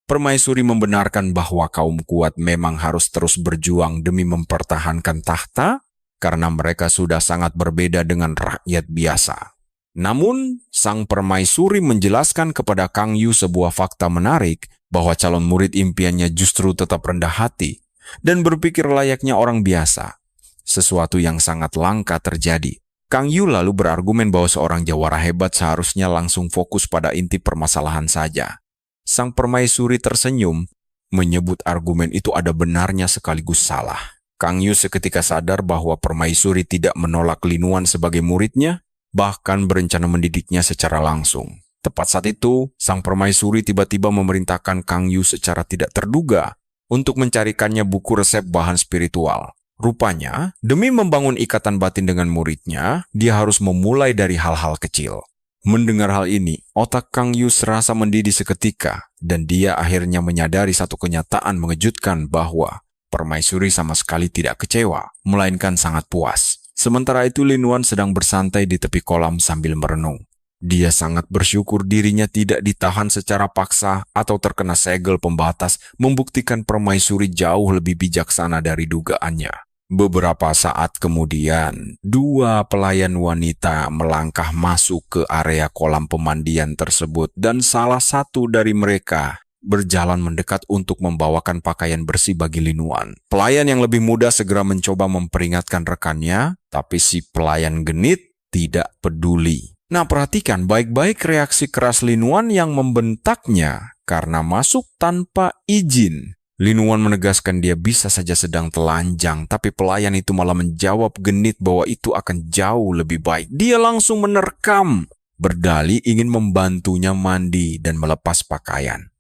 Permaisuri membenarkan bahwa kaum kuat memang harus terus berjuang demi mempertahankan tahta, karena mereka sudah sangat berbeda dengan rakyat biasa. Namun, sang permaisuri menjelaskan kepada Kang Yu sebuah fakta menarik, bahwa calon murid impiannya justru tetap rendah hati, dan berpikir layaknya orang biasa. Sesuatu yang sangat langka terjadi. Kang Yu lalu berargumen bahwa seorang jawara hebat seharusnya langsung fokus pada inti permasalahan saja. Sang permaisuri tersenyum, menyebut argumen itu ada benarnya sekaligus salah. Kang Yu seketika sadar bahwa permaisuri tidak menolak Lin Wan sebagai muridnya, bahkan berencana mendidiknya secara langsung. Tepat saat itu, sang permaisuri tiba-tiba memerintahkan Kang Yu secara tidak terduga untuk mencarikannya buku resep bahan spiritual. Rupanya, demi membangun ikatan batin dengan muridnya, dia harus memulai dari hal-hal kecil. Mendengar hal ini, otak Kang Yu serasa mendidih seketika, dan dia akhirnya menyadari satu kenyataan mengejutkan bahwa permaisuri sama sekali tidak kecewa, melainkan sangat puas. Sementara itu Lin Wan sedang bersantai di tepi kolam sambil merenung. Dia sangat bersyukur dirinya tidak ditahan secara paksa atau terkena segel pembatas, membuktikan permaisuri jauh lebih bijaksana dari dugaannya. Beberapa saat kemudian, 2 pelayan wanita melangkah masuk ke area kolam pemandian tersebut dan salah satu dari mereka berjalan mendekat untuk membawakan pakaian bersih bagi Lin Wan. Pelayan yang lebih muda segera mencoba memperingatkan rekannya, tapi si pelayan genit tidak peduli. Nah, perhatikan baik-baik reaksi keras Lin Wan yang membentaknya karena masuk tanpa izin. Lin Wan menegaskan dia bisa saja sedang telanjang, tapi pelayan itu malah menjawab genit bahwa itu akan jauh lebih baik. Dia langsung menerkam, berdalih ingin membantunya mandi dan melepas pakaian.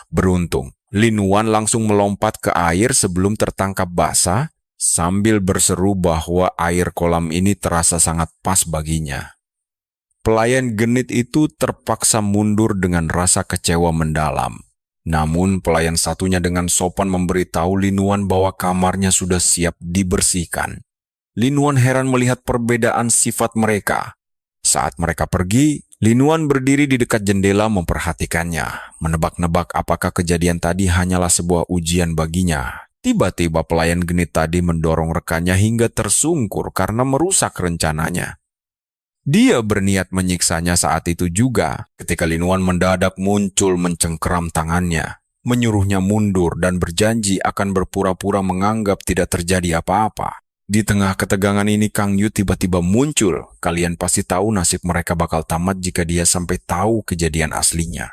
Beruntung, Lin Wan langsung melompat ke air sebelum tertangkap basah, sambil berseru bahwa air kolam ini terasa sangat pas baginya. Pelayan genit itu terpaksa mundur dengan rasa kecewa mendalam. Namun pelayan satunya dengan sopan memberitahu Lin Wan bahwa kamarnya sudah siap dibersihkan. Lin Wan heran melihat perbedaan sifat mereka. Saat mereka pergi, Lin Wan berdiri di dekat jendela memperhatikannya, menebak-nebak apakah kejadian tadi hanyalah sebuah ujian baginya. Tiba-tiba pelayan genit tadi mendorong rekannya hingga tersungkur karena merusak rencananya. Dia berniat menyiksanya saat itu juga, ketika Lin Wan mendadak muncul mencengkeram tangannya, menyuruhnya mundur dan berjanji akan berpura-pura menganggap tidak terjadi apa-apa. Di tengah ketegangan ini Kang Yu tiba-tiba muncul. Kalian pasti tahu nasib mereka bakal tamat jika dia sampai tahu kejadian aslinya.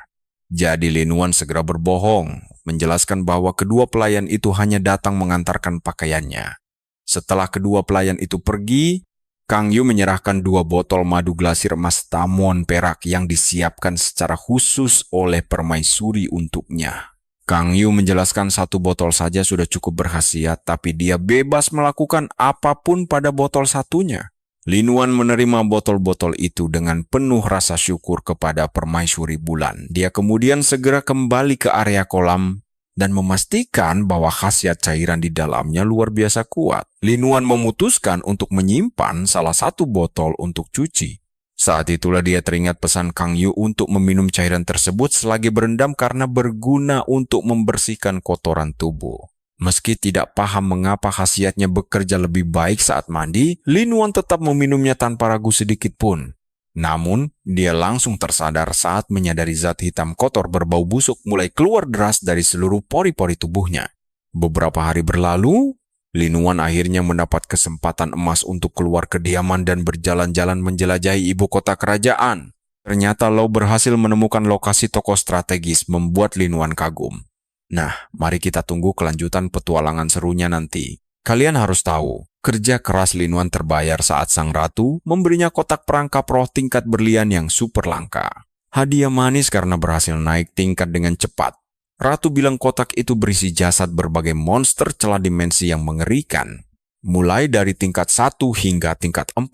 Jadi Lin Wan segera berbohong, menjelaskan bahwa kedua pelayan itu hanya datang mengantarkan pakaiannya. Setelah kedua pelayan itu pergi, Kang Yu menyerahkan 2 botol madu glasir emas tamon perak yang disiapkan secara khusus oleh permaisuri untuknya. Kang Yu menjelaskan 1 botol saja sudah cukup berkhasiat, tapi dia bebas melakukan apapun pada botol satunya. Lin Wan menerima botol-botol itu dengan penuh rasa syukur kepada permaisuri bulan. Dia kemudian segera kembali ke area kolam dan memastikan bahwa khasiat cairan di dalamnya luar biasa kuat. Lin Wan memutuskan untuk menyimpan salah 1 botol untuk cuci. Saat itulah dia teringat pesan Kang Yu untuk meminum cairan tersebut selagi berendam karena berguna untuk membersihkan kotoran tubuh. Meski tidak paham mengapa khasiatnya bekerja lebih baik saat mandi, Lin Wan tetap meminumnya tanpa ragu sedikit pun. Namun, dia langsung tersadar saat menyadari zat hitam kotor berbau busuk mulai keluar deras dari seluruh pori-pori tubuhnya. Beberapa hari berlalu, Lin Wan akhirnya mendapat kesempatan emas untuk keluar kediaman dan berjalan-jalan menjelajahi ibu kota kerajaan. Ternyata Lau berhasil menemukan lokasi toko strategis membuat Lin Wan kagum. Nah, mari kita tunggu kelanjutan petualangan serunya nanti. Kalian harus tahu, kerja keras Lin Wan terbayar saat sang ratu memberinya kotak perangkap roh tingkat berlian yang super langka. Hadiah manis karena berhasil naik tingkat dengan cepat. Ratu bilang kotak itu berisi jasad berbagai monster celah dimensi yang mengerikan. Mulai dari tingkat 1 hingga tingkat 4.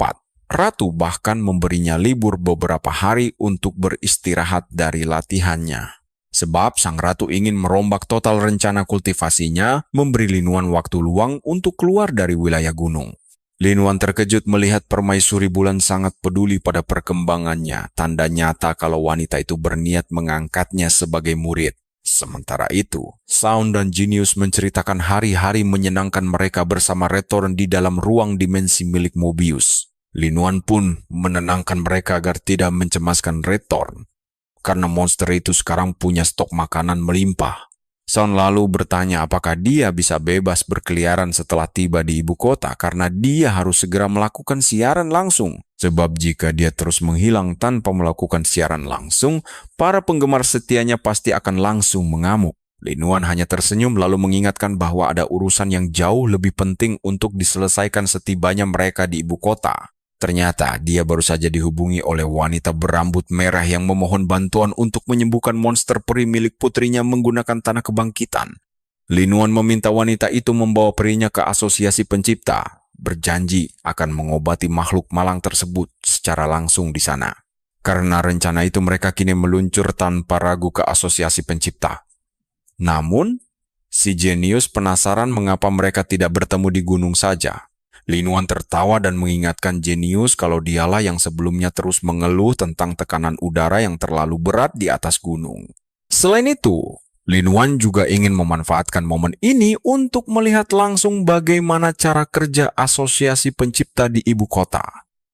Ratu bahkan memberinya libur beberapa hari untuk beristirahat dari latihannya. Sebab sang ratu ingin merombak total rencana kultivasinya, memberi Lin Wan waktu luang untuk keluar dari wilayah gunung. Lin Wan terkejut melihat permaisuri bulan sangat peduli pada perkembangannya, tanda nyata kalau wanita itu berniat mengangkatnya sebagai murid. Sementara itu, Sound dan Genius menceritakan hari-hari menyenangkan mereka bersama Retorn di dalam ruang dimensi milik Mobius. Lin Wan pun menenangkan mereka agar tidak mencemaskan Retorn, karena monster itu sekarang punya stok makanan melimpah. Sound lalu bertanya apakah dia bisa bebas berkeliaran setelah tiba di ibu kota karena dia harus segera melakukan siaran langsung. Sebab jika dia terus menghilang tanpa melakukan siaran langsung, para penggemar setianya pasti akan langsung mengamuk. Lin Wan hanya tersenyum lalu mengingatkan bahwa ada urusan yang jauh lebih penting untuk diselesaikan setibanya mereka di ibu kota. Ternyata dia baru saja dihubungi oleh wanita berambut merah yang memohon bantuan untuk menyembuhkan monster peri milik putrinya menggunakan tanah kebangkitan. Lin Wan meminta wanita itu membawa perinya ke asosiasi pencipta, berjanji akan mengobati makhluk malang tersebut secara langsung di sana. Karena rencana itu mereka kini meluncur tanpa ragu ke asosiasi pencipta. Namun, si Genius penasaran mengapa mereka tidak bertemu di gunung saja. Lin Wan tertawa dan mengingatkan Genius kalau dialah yang sebelumnya terus mengeluh tentang tekanan udara yang terlalu berat di atas gunung. Selain itu, Lin Wan juga ingin memanfaatkan momen ini untuk melihat langsung bagaimana cara kerja asosiasi pencipta di ibu kota.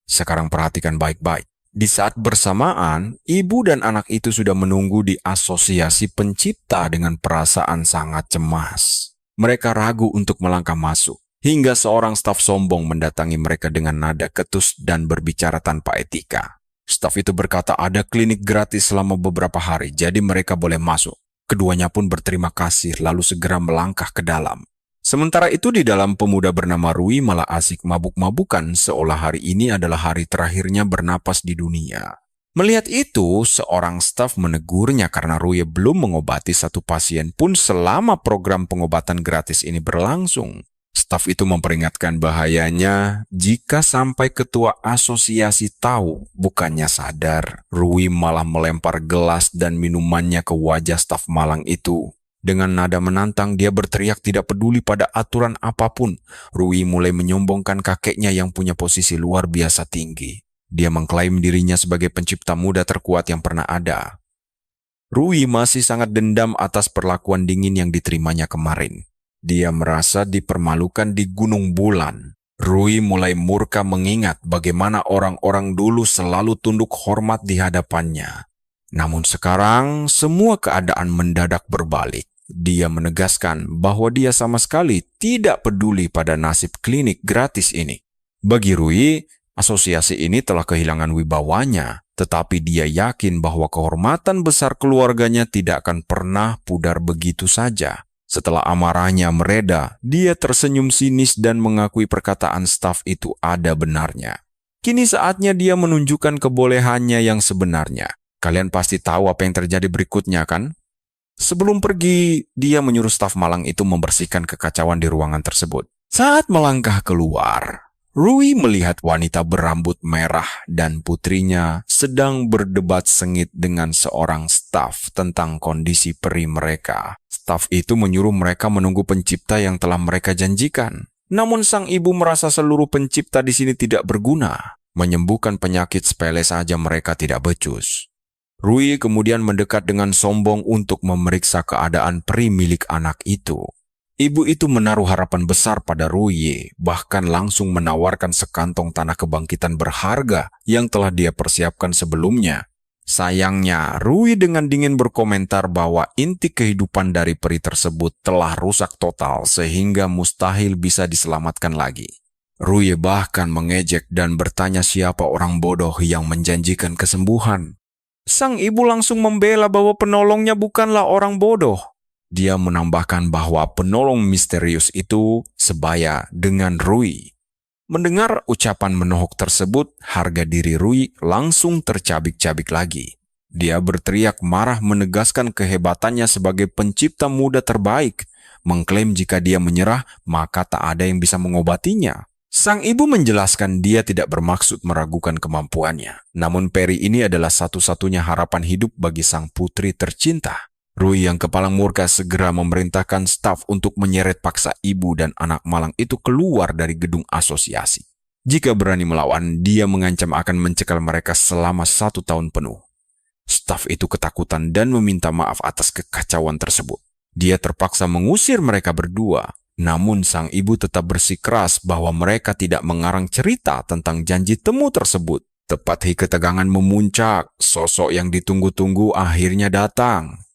Sekarang perhatikan baik-baik. Di saat bersamaan, ibu dan anak itu sudah menunggu di asosiasi pencipta dengan perasaan sangat cemas. Mereka ragu untuk melangkah masuk. Hingga seorang staf sombong mendatangi mereka dengan nada ketus dan berbicara tanpa etika. Staf itu berkata ada klinik gratis selama beberapa hari, jadi mereka boleh masuk. Keduanya pun berterima kasih lalu segera melangkah ke dalam. Sementara itu di dalam pemuda bernama Rui malah asik mabuk-mabukan seolah hari ini adalah hari terakhirnya bernapas di dunia. Melihat itu, seorang staf menegurnya karena Rui belum mengobati satu pasien pun selama program pengobatan gratis ini berlangsung. Staf itu memperingatkan bahayanya jika sampai ketua asosiasi tahu, bukannya sadar, Rui malah melempar gelas dan minumannya ke wajah staf malang itu. Dengan nada menantang, dia berteriak tidak peduli pada aturan apapun. Rui mulai menyombongkan kakeknya yang punya posisi luar biasa tinggi. Dia mengklaim dirinya sebagai pencipta muda terkuat yang pernah ada. Rui masih sangat dendam atas perlakuan dingin yang diterimanya kemarin. Dia merasa dipermalukan di Gunung Bulan. Rui mulai murka mengingat bagaimana orang-orang dulu selalu tunduk hormat di hadapannya. Namun sekarang, semua keadaan mendadak berbalik. Dia menegaskan bahwa dia sama sekali tidak peduli pada nasib klinik gratis ini. Bagi Rui, asosiasi ini telah kehilangan wibawanya, tetapi dia yakin bahwa kehormatan besar keluarganya tidak akan pernah pudar begitu saja. Setelah amarahnya mereda, dia tersenyum sinis dan mengakui perkataan staf itu ada benarnya. Kini saatnya dia menunjukkan kebolehannya yang sebenarnya. Kalian pasti tahu apa yang terjadi berikutnya, kan? Sebelum pergi, dia menyuruh staf malang itu membersihkan kekacauan di ruangan tersebut. Saat melangkah keluar, Rui melihat wanita berambut merah dan putrinya sedang berdebat sengit dengan seorang staf tentang kondisi peri mereka. Staf itu menyuruh mereka menunggu pencipta yang telah mereka janjikan. Namun sang ibu merasa seluruh pencipta di sini tidak berguna. Menyembuhkan penyakit sepele saja mereka tidak becus. Rui kemudian mendekat dengan sombong untuk memeriksa keadaan peri milik anak itu. Ibu itu menaruh harapan besar pada Rui, bahkan langsung menawarkan sekantong tanah kebangkitan berharga yang telah dia persiapkan sebelumnya. Sayangnya, Rui dengan dingin berkomentar bahwa inti kehidupan dari peri tersebut telah rusak total sehingga mustahil bisa diselamatkan lagi. Rui bahkan mengejek dan bertanya siapa orang bodoh yang menjanjikan kesembuhan. Sang ibu langsung membela bahwa penolongnya bukanlah orang bodoh. Dia menambahkan bahwa penolong misterius itu sebaya dengan Rui. Mendengar ucapan menohok tersebut, harga diri Rui langsung tercabik-cabik lagi. Dia berteriak marah menegaskan kehebatannya sebagai pencipta muda terbaik, mengklaim jika dia menyerah maka tak ada yang bisa mengobatinya. Sang ibu menjelaskan dia tidak bermaksud meragukan kemampuannya, namun peri ini adalah satu-satunya harapan hidup bagi sang putri tercinta. Rui yang kepala murka segera memerintahkan staf untuk menyeret paksa ibu dan anak malang itu keluar dari gedung asosiasi. Jika berani melawan, dia mengancam akan mencekal mereka selama 1 tahun penuh. Staf itu ketakutan dan meminta maaf atas kekacauan tersebut. Dia terpaksa mengusir mereka berdua, namun sang ibu tetap bersikeras bahwa mereka tidak mengarang cerita tentang janji temu tersebut. Tepat ketegangan memuncak, sosok yang ditunggu-tunggu akhirnya datang.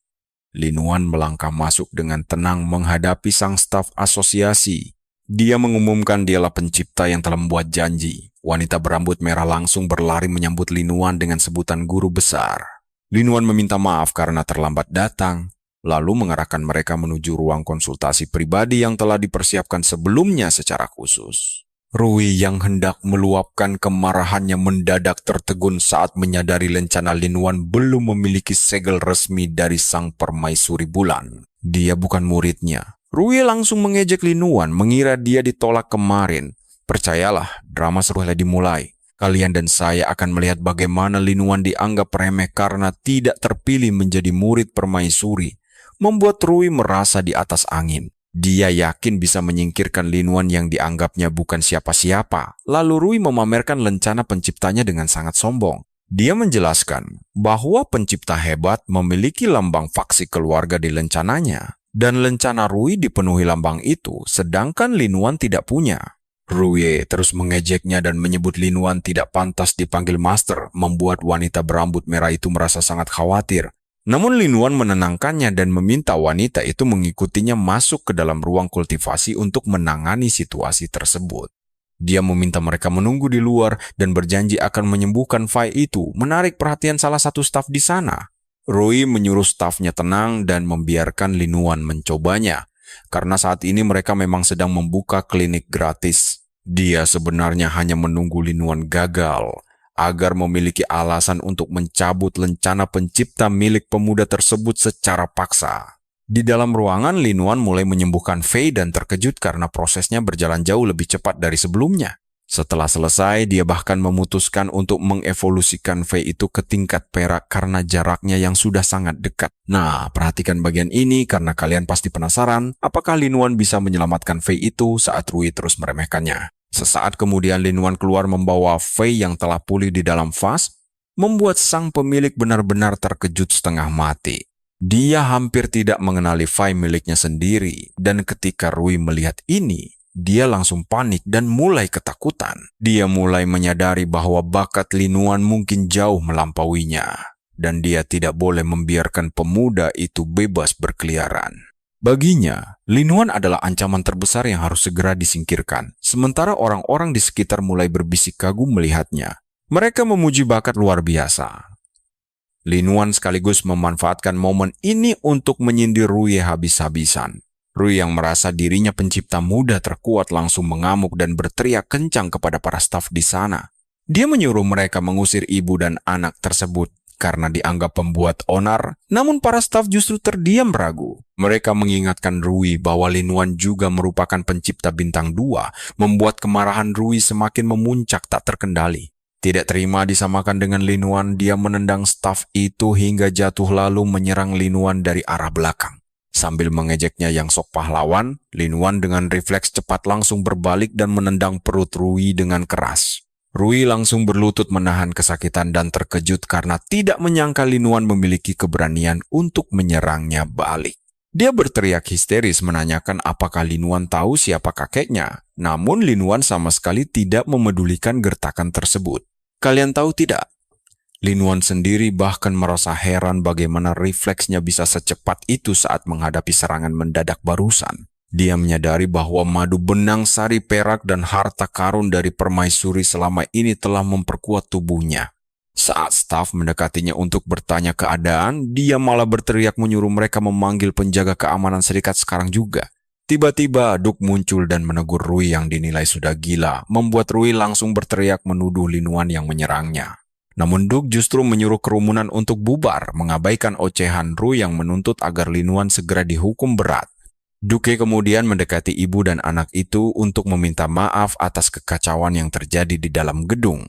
Linuan melangkah masuk dengan tenang menghadapi sang staf asosiasi. Dia mengumumkan dialah pencipta yang telah membuat janji. Wanita berambut merah langsung berlari menyambut Linuan dengan sebutan guru besar. Linuan meminta maaf karena terlambat datang, lalu mengarahkan mereka menuju ruang konsultasi pribadi yang telah dipersiapkan sebelumnya secara khusus. Rui yang hendak meluapkan kemarahannya mendadak tertegun saat menyadari lencana Linuan belum memiliki segel resmi dari sang permaisuri bulan. Dia bukan muridnya. Rui langsung mengejek Linuan, mengira dia ditolak kemarin. Percayalah, drama seru telah dimulai. Kalian dan saya akan melihat bagaimana Linuan dianggap remeh karena tidak terpilih menjadi murid permaisuri. Membuat Rui merasa di atas angin. Dia yakin bisa menyingkirkan Linuan yang dianggapnya bukan siapa-siapa. Lalu Rui memamerkan lencana penciptanya dengan sangat sombong. Dia menjelaskan bahwa pencipta hebat memiliki lambang faksi keluarga di lencananya. Dan lencana Rui dipenuhi lambang itu, sedangkan Linuan tidak punya. Rui terus mengejeknya dan menyebut Linuan tidak pantas dipanggil master, membuat wanita berambut merah itu merasa sangat khawatir. Namun Linuan menenangkannya dan meminta wanita itu mengikutinya masuk ke dalam ruang kultivasi untuk menangani situasi tersebut. Dia meminta mereka menunggu di luar dan berjanji akan menyembuhkan Fai itu, menarik perhatian salah satu staf di sana. Rui menyuruh stafnya tenang dan membiarkan Lin Wan mencobanya, karena saat ini mereka memang sedang membuka klinik gratis. Dia sebenarnya hanya menunggu Lin Wan gagal, agar memiliki alasan untuk mencabut lencana pencipta milik pemuda tersebut secara paksa. Di dalam ruangan, Lin Wan mulai menyembuhkan Fei dan terkejut karena prosesnya berjalan jauh lebih cepat dari sebelumnya. Setelah selesai, dia bahkan memutuskan untuk mengevolusikan Fei itu ke tingkat perak karena jaraknya yang sudah sangat dekat. Nah, perhatikan bagian ini karena kalian pasti penasaran apakah Lin Wan bisa menyelamatkan Fei itu saat Rui terus meremehkannya. Sesaat kemudian Lin Wan keluar membawa Fei yang telah pulih di dalam vas, membuat sang pemilik benar-benar terkejut setengah mati. Dia hampir tidak mengenali Fei miliknya sendiri, dan ketika Rui melihat ini, dia langsung panik dan mulai ketakutan. Dia mulai menyadari bahwa bakat Lin Wan mungkin jauh melampauinya, dan dia tidak boleh membiarkan pemuda itu bebas berkeliaran. Baginya, Lin Wan adalah ancaman terbesar yang harus segera disingkirkan, sementara orang-orang di sekitar mulai berbisik kagum melihatnya. Mereka memuji bakat luar biasa. Lin Wan sekaligus memanfaatkan momen ini untuk menyindir Rui habis-habisan. Rui yang merasa dirinya pencipta muda terkuat langsung mengamuk dan berteriak kencang kepada para staf di sana. Dia menyuruh mereka mengusir ibu dan anak tersebut karena dianggap pembuat onar, namun para staf justru terdiam ragu. Mereka mengingatkan Rui bahwa Lin Wan juga merupakan pencipta bintang 2, membuat kemarahan Rui semakin memuncak tak terkendali. Tidak terima disamakan dengan Lin Wan, dia menendang staf itu hingga jatuh lalu menyerang Lin Wan dari arah belakang. Sambil mengejeknya yang sok pahlawan, Lin Wan dengan refleks cepat langsung berbalik dan menendang perut Rui dengan keras. Rui langsung berlutut menahan kesakitan dan terkejut karena tidak menyangka Lin Wan memiliki keberanian untuk menyerangnya balik. Dia berteriak histeris menanyakan apakah Lin Wan tahu siapa kakeknya, namun Lin Wan sama sekali tidak memedulikan gertakan tersebut. Kalian tahu tidak? Lin Wan sendiri bahkan merasa heran bagaimana refleksnya bisa secepat itu saat menghadapi serangan mendadak barusan. Dia menyadari bahwa madu benang sari perak dan harta karun dari permaisuri selama ini telah memperkuat tubuhnya. Saat staf mendekatinya untuk bertanya keadaan, dia malah berteriak menyuruh mereka memanggil penjaga keamanan serikat sekarang juga. Tiba-tiba Duke muncul dan menegur Rui yang dinilai sudah gila, membuat Rui langsung berteriak menuduh Lin Wan yang menyerangnya. Namun Duke justru menyuruh kerumunan untuk bubar, mengabaikan ocehan Rui yang menuntut agar Lin Wan segera dihukum berat. Duke kemudian mendekati ibu dan anak itu untuk meminta maaf atas kekacauan yang terjadi di dalam gedung.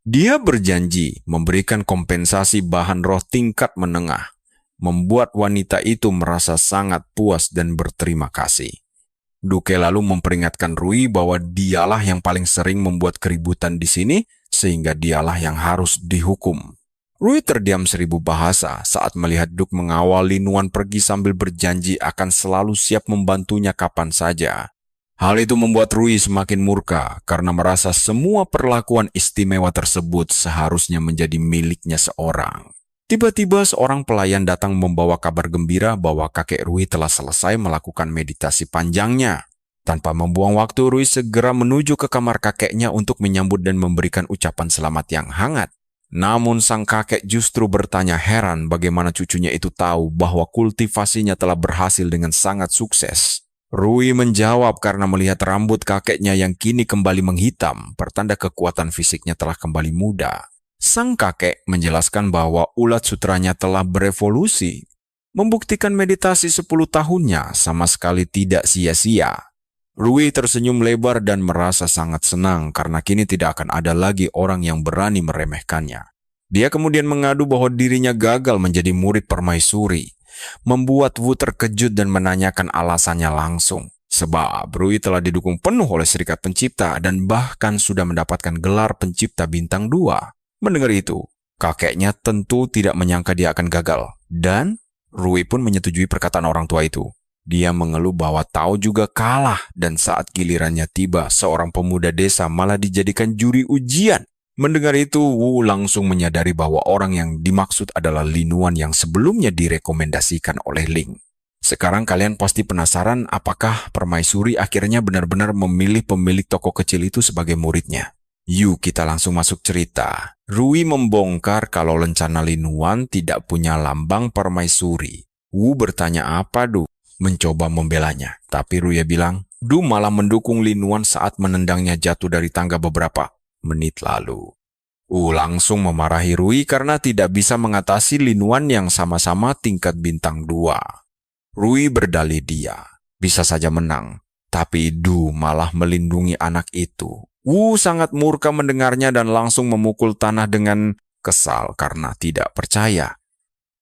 Dia berjanji memberikan kompensasi bahan roh tingkat menengah, membuat wanita itu merasa sangat puas dan berterima kasih. Duke lalu memperingatkan Rui bahwa dialah yang paling sering membuat keributan di sini, sehingga dialah yang harus dihukum. Rui terdiam 1000 bahasa saat melihat Duke mengawal Lin Wan pergi sambil berjanji akan selalu siap membantunya kapan saja. Hal itu membuat Rui semakin murka karena merasa semua perlakuan istimewa tersebut seharusnya menjadi miliknya seorang. Tiba-tiba seorang pelayan datang membawa kabar gembira bahwa kakek Rui telah selesai melakukan meditasi panjangnya. Tanpa membuang waktu, Rui segera menuju ke kamar kakeknya untuk menyambut dan memberikan ucapan selamat yang hangat. Namun sang kakek justru bertanya heran bagaimana cucunya itu tahu bahwa kultivasinya telah berhasil dengan sangat sukses. Rui menjawab karena melihat rambut kakeknya yang kini kembali menghitam, pertanda kekuatan fisiknya telah kembali muda. Sang kakek menjelaskan bahwa ulat sutranya telah berevolusi, membuktikan meditasi 10 tahunnya sama sekali tidak sia-sia. Rui tersenyum lebar dan merasa sangat senang karena kini tidak akan ada lagi orang yang berani meremehkannya. Dia kemudian mengadu bahwa dirinya gagal menjadi murid permaisuri, membuat Wu terkejut dan menanyakan alasannya langsung. Sebab Rui telah didukung penuh oleh Serikat Pencipta dan bahkan sudah mendapatkan gelar Pencipta Bintang 2. Mendengar itu, kakeknya tentu tidak menyangka dia akan gagal. Dan Rui pun menyetujui perkataan orang tua itu. Dia mengeluh bahwa Tao juga kalah dan saat gilirannya tiba, seorang pemuda desa malah dijadikan juri ujian. Mendengar itu, Wu langsung menyadari bahwa orang yang dimaksud adalah Lin Wan yang sebelumnya direkomendasikan oleh Ling. Sekarang kalian pasti penasaran apakah permaisuri akhirnya benar-benar memilih pemilik toko kecil itu sebagai muridnya. Yuk kita langsung masuk cerita. Rui membongkar kalau lencana Lin Huan tidak punya lambang permaisuri. Wu bertanya apa Du? Mencoba membelanya. Tapi Rui bilang, Du malah mendukung Lin Huan saat menendangnya jatuh dari tangga beberapa menit lalu. Wu langsung memarahi Rui karena tidak bisa mengatasi Lin Huan yang sama-sama tingkat bintang 2. Rui berdalih dia bisa saja menang, tapi Du malah melindungi anak itu. Wu sangat murka mendengarnya dan langsung memukul tanah dengan kesal karena tidak percaya.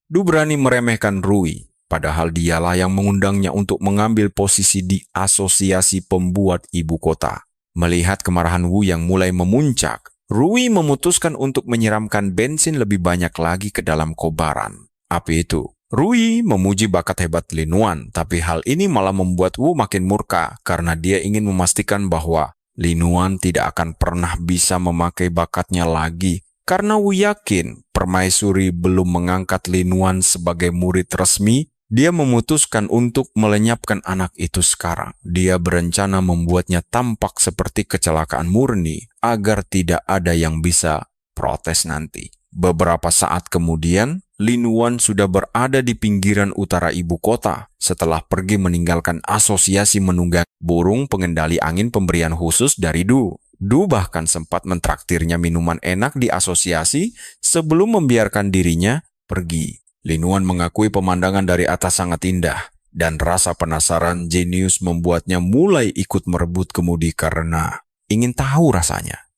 Du berani meremehkan Rui, padahal dialah yang mengundangnya untuk mengambil posisi di asosiasi pembuat ibu kota. Melihat kemarahan Wu yang mulai memuncak, Rui memutuskan untuk menyiramkan bensin lebih banyak lagi ke dalam kobaran api itu. Rui memuji bakat hebat Lin Huan, tapi hal ini malah membuat Wu makin murka karena dia ingin memastikan bahwa Lin Huan tidak akan pernah bisa memakai bakatnya lagi. Karena Wu yakin permaisuri belum mengangkat Lin Huan sebagai murid resmi, dia memutuskan untuk melenyapkan anak itu sekarang. Dia berencana membuatnya tampak seperti kecelakaan murni agar tidak ada yang bisa protes nanti. Beberapa saat kemudian, Lin Huan sudah berada di pinggiran utara ibu kota setelah pergi meninggalkan asosiasi menunggang burung pengendali angin pemberian khusus dari Du. Du bahkan sempat mentraktirnya minuman enak di asosiasi sebelum membiarkan dirinya pergi. Lin Huan mengakui pemandangan dari atas sangat indah dan rasa penasaran jenius membuatnya mulai ikut merebut kemudi karena ingin tahu rasanya.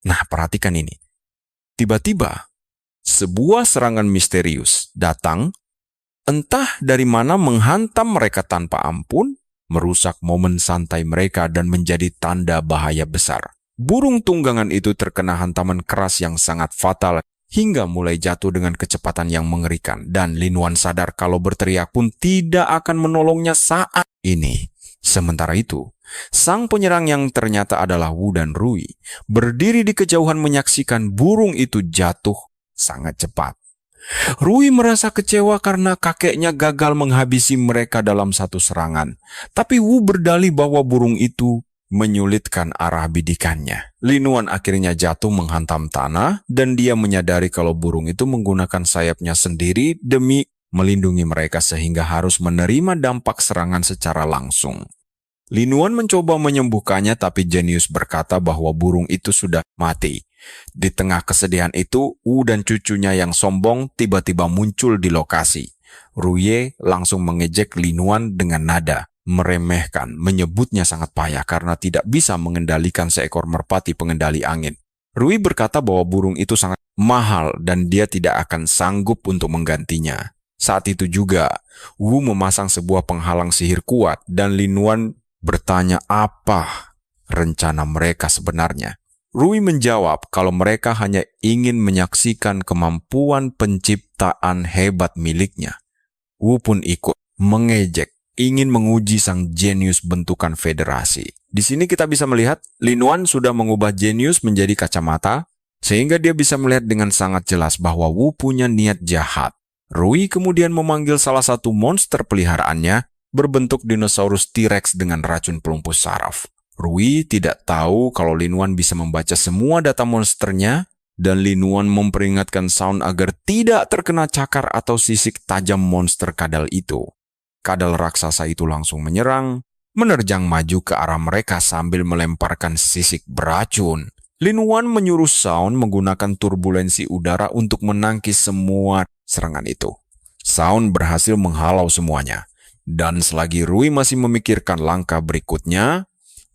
Nah, perhatikan ini. Tiba-tiba, sebuah serangan misterius datang, entah dari mana menghantam mereka tanpa ampun, merusak momen santai mereka dan menjadi tanda bahaya besar. Burung tunggangan itu terkena hantaman keras yang sangat fatal hingga mulai jatuh dengan kecepatan yang mengerikan. Dan Lin Huan sadar kalau berteriak pun tidak akan menolongnya saat ini. Sementara itu, sang penyerang yang ternyata adalah Wu dan Rui berdiri di kejauhan menyaksikan burung itu jatuh sangat cepat. Rui merasa kecewa karena kakeknya gagal menghabisi mereka dalam satu serangan. Tapi Wu berdalih bahwa burung itu menyulitkan arah bidikannya. Lin Huan akhirnya jatuh menghantam tanah dan dia menyadari kalau burung itu menggunakan sayapnya sendiri demi melindungi mereka sehingga harus menerima dampak serangan secara langsung. Lin Huan mencoba menyembuhkannya tapi jenius berkata bahwa burung itu sudah mati. Di tengah kesedihan itu, Wu dan cucunya yang sombong tiba-tiba muncul di lokasi. Rui langsung mengejek Lin Huan dengan nada meremehkan, menyebutnya sangat payah karena tidak bisa mengendalikan seekor merpati pengendali angin. Rui berkata bahwa burung itu sangat mahal dan dia tidak akan sanggup untuk menggantinya. Saat itu juga, Wu memasang sebuah penghalang sihir kuat dan Lin Huan bertanya apa rencana mereka sebenarnya. Rui menjawab kalau mereka hanya ingin menyaksikan kemampuan penciptaan hebat miliknya. Wu pun ikut mengejek, ingin menguji sang jenius bentukan federasi. Di sini kita bisa melihat Lin Huan sudah mengubah jenius menjadi kacamata, sehingga dia bisa melihat dengan sangat jelas bahwa Wu punya niat jahat. Rui kemudian memanggil salah satu monster peliharaannya berbentuk dinosaurus T-Rex dengan racun pelumpuh saraf. Rui tidak tahu kalau Lin Huan bisa membaca semua data monsternya dan Lin Huan memperingatkan Sound agar tidak terkena cakar atau sisik tajam monster kadal itu. Kadal raksasa itu langsung menyerang, menerjang maju ke arah mereka sambil melemparkan sisik beracun. Lin Huan menyuruh Sound menggunakan turbulensi udara untuk menangkis semua serangan itu. Sound berhasil menghalau semuanya. Dan selagi Rui masih memikirkan langkah berikutnya,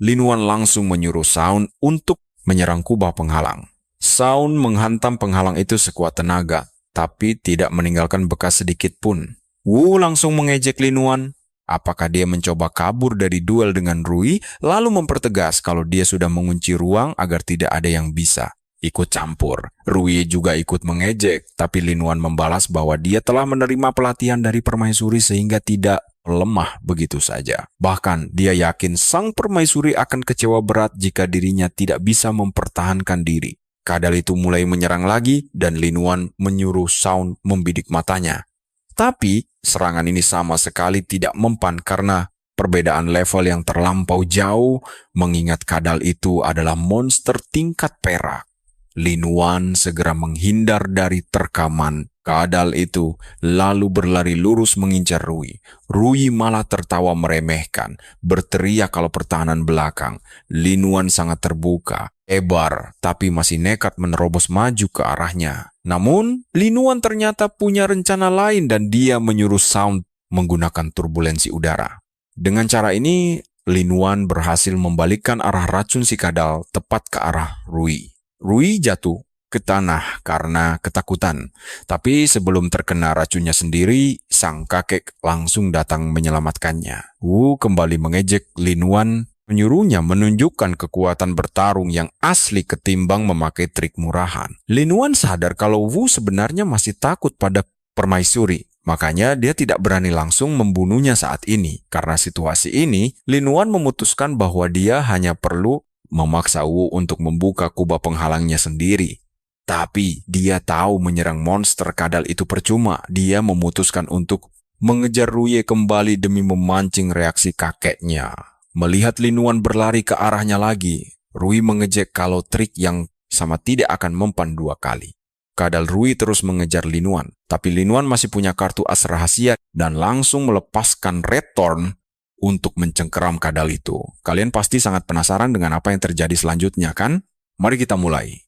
Lin Huan langsung menyuruh Sound untuk menyerang kubah penghalang. Sound menghantam penghalang itu sekuat tenaga, tapi tidak meninggalkan bekas sedikit pun. Wu langsung mengejek Lin Huan. Apakah dia mencoba kabur dari duel dengan Rui, lalu mempertegas kalau dia sudah mengunci ruang agar tidak ada yang bisa ikut campur. Rui juga ikut mengejek, tapi Lin Huan membalas bahwa dia telah menerima pelatihan dari permaisuri sehingga tidak lemah begitu saja. Bahkan dia yakin sang permaisuri akan kecewa berat jika dirinya tidak bisa mempertahankan diri. Kadal itu mulai menyerang lagi dan Lin Huan menyuruh Sound membidik matanya. Tapi serangan ini sama sekali tidak mempan karena Perbedaan level yang terlampau jauh, mengingat kadal itu adalah monster tingkat perak. Lin Wan segera menghindar dari terkaman kadal itu, lalu berlari lurus mengincar Rui. Rui malah tertawa meremehkan, berteriak kalau pertahanan belakang. Lin Wan sangat terbuka, lebar, tapi masih nekat menerobos maju ke arahnya. Namun, Lin Wan ternyata punya rencana lain dan dia menyuruh Sound menggunakan turbulensi udara. Dengan cara ini, Lin Wan berhasil membalikkan arah racun si kadal tepat ke arah Rui. Rui jatuh ke tanah karena ketakutan. Tapi sebelum terkena racunnya sendiri, sang kakek langsung datang menyelamatkannya. Wu kembali mengejek Lin Wan, menyuruhnya menunjukkan kekuatan bertarung yang asli ketimbang memakai trik murahan. Lin Wan sadar kalau Wu sebenarnya masih takut pada permaisuri. Makanya dia tidak berani langsung membunuhnya saat ini. Karena situasi ini, Lin Wan memutuskan bahwa dia hanya perlu memaksa Wu untuk membuka kubah penghalangnya sendiri. Tapi dia tahu menyerang monster kadal itu percuma. Dia memutuskan untuk mengejar Rui kembali demi memancing reaksi kakeknya. Melihat Lin Wan berlari ke arahnya lagi, Rui mengejek kalau trik yang sama tidak akan mempan 2 kali. Kadal Rui terus mengejar Lin Wan, tapi Lin Wan masih punya kartu as rahasia dan langsung melepaskan Red Thorn untuk mencengkeram kadal itu. Kalian pasti sangat penasaran dengan apa yang terjadi selanjutnya, kan? Mari kita mulai.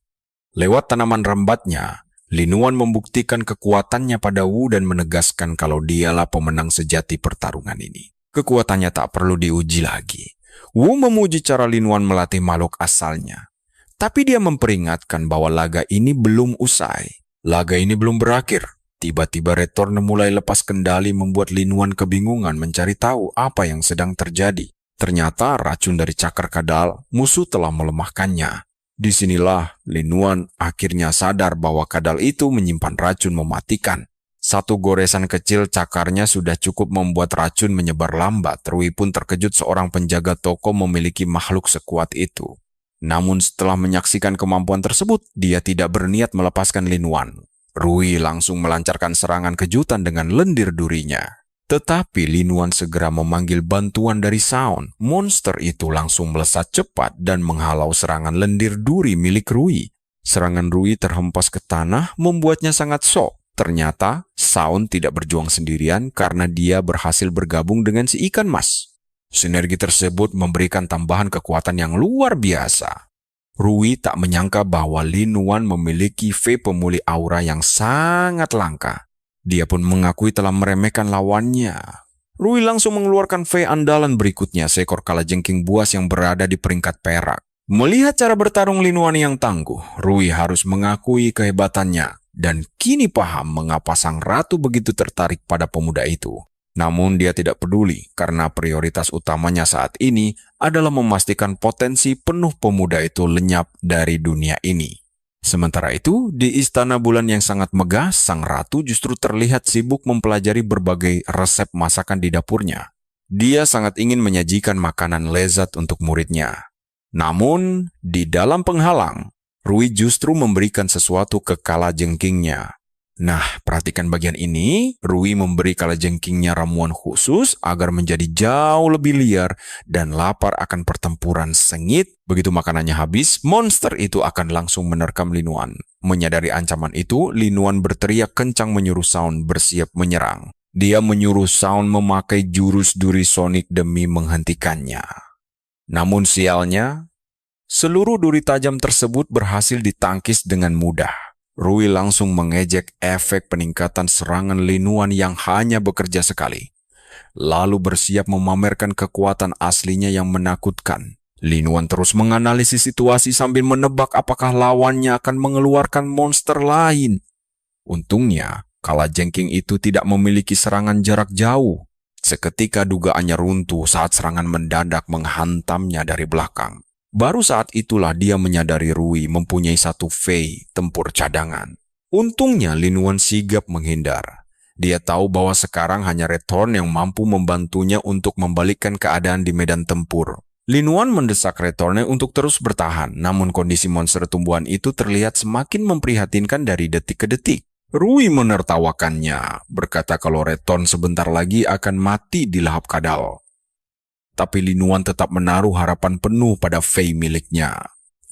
Lewat tanaman rambatnya, Lin Wan membuktikan kekuatannya pada Wu dan menegaskan kalau dialah pemenang sejati pertarungan ini. Kekuatannya tak perlu diuji lagi. Wu memuji cara Lin Wan melatih makhluk asalnya. Tapi dia memperingatkan bahwa laga ini belum usai. Laga ini belum berakhir. Tiba-tiba Red Thorn mulai lepas kendali membuat Lin Wan kebingungan mencari tahu apa yang sedang terjadi. Ternyata racun dari cakar kadal, musuh telah melemahkannya. Disinilah Lin Wan akhirnya sadar bahwa kadal itu menyimpan racun mematikan. Satu goresan kecil cakarnya sudah cukup membuat racun menyebar lambat. Rui pun terkejut seorang penjaga toko memiliki makhluk sekuat itu. Namun setelah menyaksikan kemampuan tersebut, dia tidak berniat melepaskan Lin Wan. Rui langsung melancarkan serangan kejutan dengan lendir durinya. Tetapi Lin Wan segera memanggil bantuan dari Sound. Monster itu langsung melesat cepat dan menghalau serangan lendir duri milik Rui. Serangan Rui terhempas ke tanah membuatnya sangat shock. Ternyata Sound tidak berjuang sendirian karena dia berhasil bergabung dengan si ikan mas. Sinergi tersebut memberikan tambahan kekuatan yang luar biasa. Rui tak menyangka bahwa Lin Wan memiliki V pemulih aura yang sangat langka. Dia pun mengakui telah meremehkan lawannya. Rui langsung mengeluarkan V andalan berikutnya, seekor kalajengking buas yang berada di peringkat perak. Melihat cara bertarung Lin Wan yang tangguh, Rui harus mengakui kehebatannya. Dan kini paham mengapa sang ratu begitu tertarik pada pemuda itu. Namun dia tidak peduli karena prioritas utamanya saat ini adalah memastikan potensi penuh pemuda itu lenyap dari dunia ini. Sementara itu, di istana bulan yang sangat megah, sang ratu justru terlihat sibuk mempelajari berbagai resep masakan di dapurnya. Dia sangat ingin menyajikan makanan lezat untuk muridnya. Namun, di dalam penghalang, Rui justru memberikan sesuatu ke kalajengkingnya. Nah, perhatikan bagian ini. Rui memberi kalajengkingnya ramuan khusus agar menjadi jauh lebih liar dan lapar akan pertempuran sengit. Begitu makanannya habis, monster itu akan langsung menerkam Lin Wan. Menyadari ancaman itu, Lin Wan berteriak kencang menyuruh Sound bersiap menyerang. Dia menyuruh Sound memakai jurus duri sonik demi menghentikannya. Namun sialnya, seluruh duri tajam tersebut berhasil ditangkis dengan mudah. Rui langsung mengejek efek peningkatan serangan Lin Wan yang hanya bekerja sekali. Lalu bersiap memamerkan kekuatan aslinya yang menakutkan. Lin Wan terus menganalisis situasi sambil menebak apakah lawannya akan mengeluarkan monster lain. Untungnya, kalajengking itu tidak memiliki serangan jarak jauh. Seketika dugaannya runtuh saat serangan mendadak menghantamnya dari belakang. Baru saat itulah dia menyadari Rui mempunyai satu V tempur cadangan. Untungnya Lin Wan sigap menghindar. Dia tahu bahwa sekarang hanya Red Thorn yang mampu membantunya untuk membalikkan keadaan di medan tempur. Lin Wan mendesak Red Thorn untuk terus bertahan, namun kondisi monster tumbuhan itu terlihat semakin memprihatinkan dari detik ke detik. Rui menertawakannya, berkata kalau Red Thorn sebentar lagi akan mati di lahap kadal. tapi Lin Wan tetap menaruh harapan penuh pada Fei miliknya.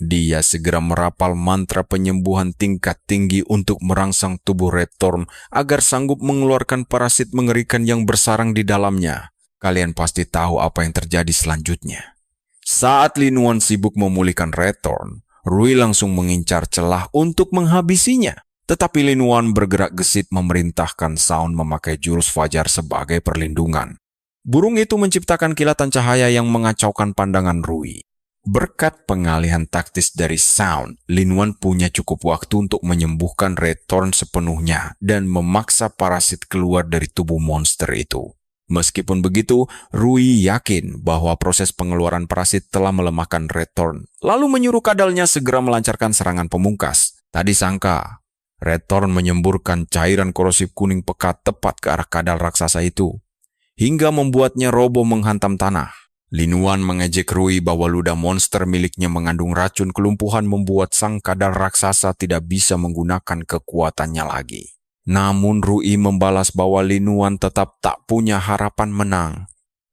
Dia segera merapal mantra penyembuhan tingkat tinggi untuk merangsang tubuh Red Thorn agar sanggup mengeluarkan parasit mengerikan yang bersarang di dalamnya. Kalian pasti tahu apa yang terjadi selanjutnya. Saat Lin Wan sibuk memulihkan Red Thorn, Rui langsung mengincar celah untuk menghabisinya. Tetapi Lin Wan bergerak gesit memerintahkan Sound memakai jurus fajar sebagai perlindungan. Burung itu menciptakan kilatan cahaya yang mengacaukan pandangan Rui. Berkat pengalihan taktis dari Sound, Lin Wan punya cukup waktu untuk menyembuhkan Red Thorn sepenuhnya dan memaksa parasit keluar dari tubuh monster itu. Meskipun begitu, Rui yakin bahwa proses pengeluaran parasit telah melemahkan Red Thorn, lalu menyuruh kadalnya segera melancarkan serangan pemungkas. Tadi sangka, Red Thorn menyemburkan cairan korosif kuning pekat tepat ke arah kadal raksasa itu, hingga membuatnya roboh menghantam tanah. Lin Wan mengejek Rui bahwa ludah monster miliknya mengandung racun kelumpuhan membuat sang kadal raksasa tidak bisa menggunakan kekuatannya lagi. Namun Rui membalas bahwa Lin Wan tetap tak punya harapan menang,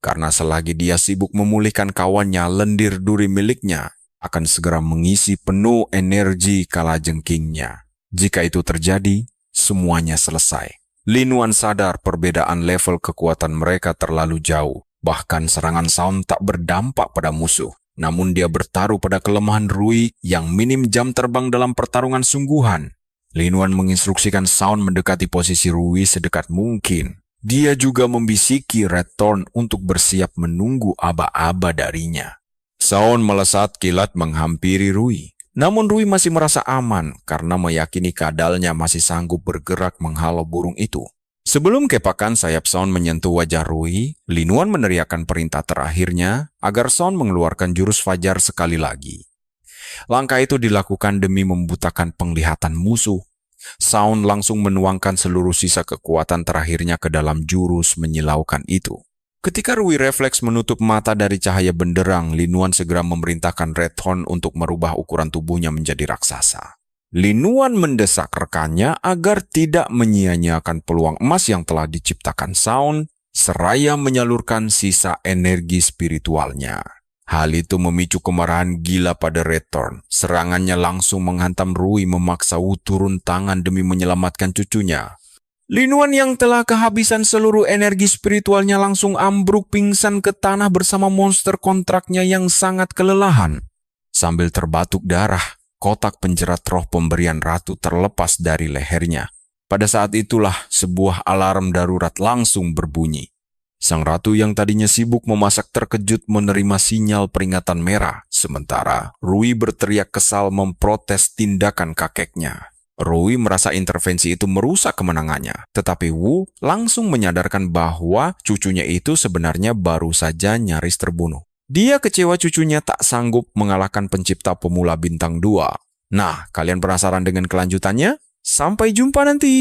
karena selagi dia sibuk memulihkan kawannya, lendir duri miliknya akan segera mengisi penuh energi kalajengkingnya. Jika itu terjadi, semuanya selesai. Lin Wan sadar perbedaan level kekuatan mereka terlalu jauh, bahkan serangan Sound tak berdampak pada musuh. Namun dia bertaruh pada kelemahan Rui yang minim jam terbang dalam pertarungan sungguhan. Lin Wan menginstruksikan Sound mendekati posisi Rui sedekat mungkin. Dia juga membisiki Red Thorn untuk bersiap menunggu aba-aba darinya. Sound melesat kilat menghampiri Rui. Namun Rui masih merasa aman karena meyakini kadalnya masih sanggup bergerak menghalau burung itu. Sebelum kepakan sayap Sound menyentuh wajah Rui, Lin Wan meneriakkan perintah terakhirnya agar Sound mengeluarkan jurus fajar sekali lagi. Langkah itu dilakukan demi membutakan penglihatan musuh. Sound langsung menuangkan seluruh sisa kekuatan terakhirnya ke dalam jurus menyilaukan itu. Ketika Rui refleks menutup mata dari cahaya benderang, Lin Wan segera memerintahkan Red Thorn untuk merubah ukuran tubuhnya menjadi raksasa. Lin Wan mendesak rekannya agar tidak menyia-nyiakan peluang emas yang telah diciptakan Sound, seraya menyalurkan sisa energi spiritualnya. Hal itu memicu kemarahan gila pada Red Thorn. Serangannya langsung menghantam Rui memaksa Wu turun tangan demi menyelamatkan cucunya. Lin Wan yang telah kehabisan seluruh energi spiritualnya langsung ambruk pingsan ke tanah bersama monster kontraknya yang sangat kelelahan. Sambil terbatuk darah, kotak penjerat roh pemberian ratu terlepas dari lehernya. Pada saat itulah sebuah alarm darurat langsung berbunyi. Sang ratu yang tadinya sibuk memasak terkejut menerima sinyal peringatan merah, sementara Rui berteriak kesal memprotes tindakan kakeknya. Rui merasa intervensi itu merusak kemenangannya, tetapi Wu langsung menyadarkan bahwa cucunya itu sebenarnya baru saja nyaris terbunuh. Dia kecewa cucunya tak sanggup mengalahkan pencipta pemula bintang 2. Nah, kalian penasaran dengan kelanjutannya? Sampai jumpa nanti!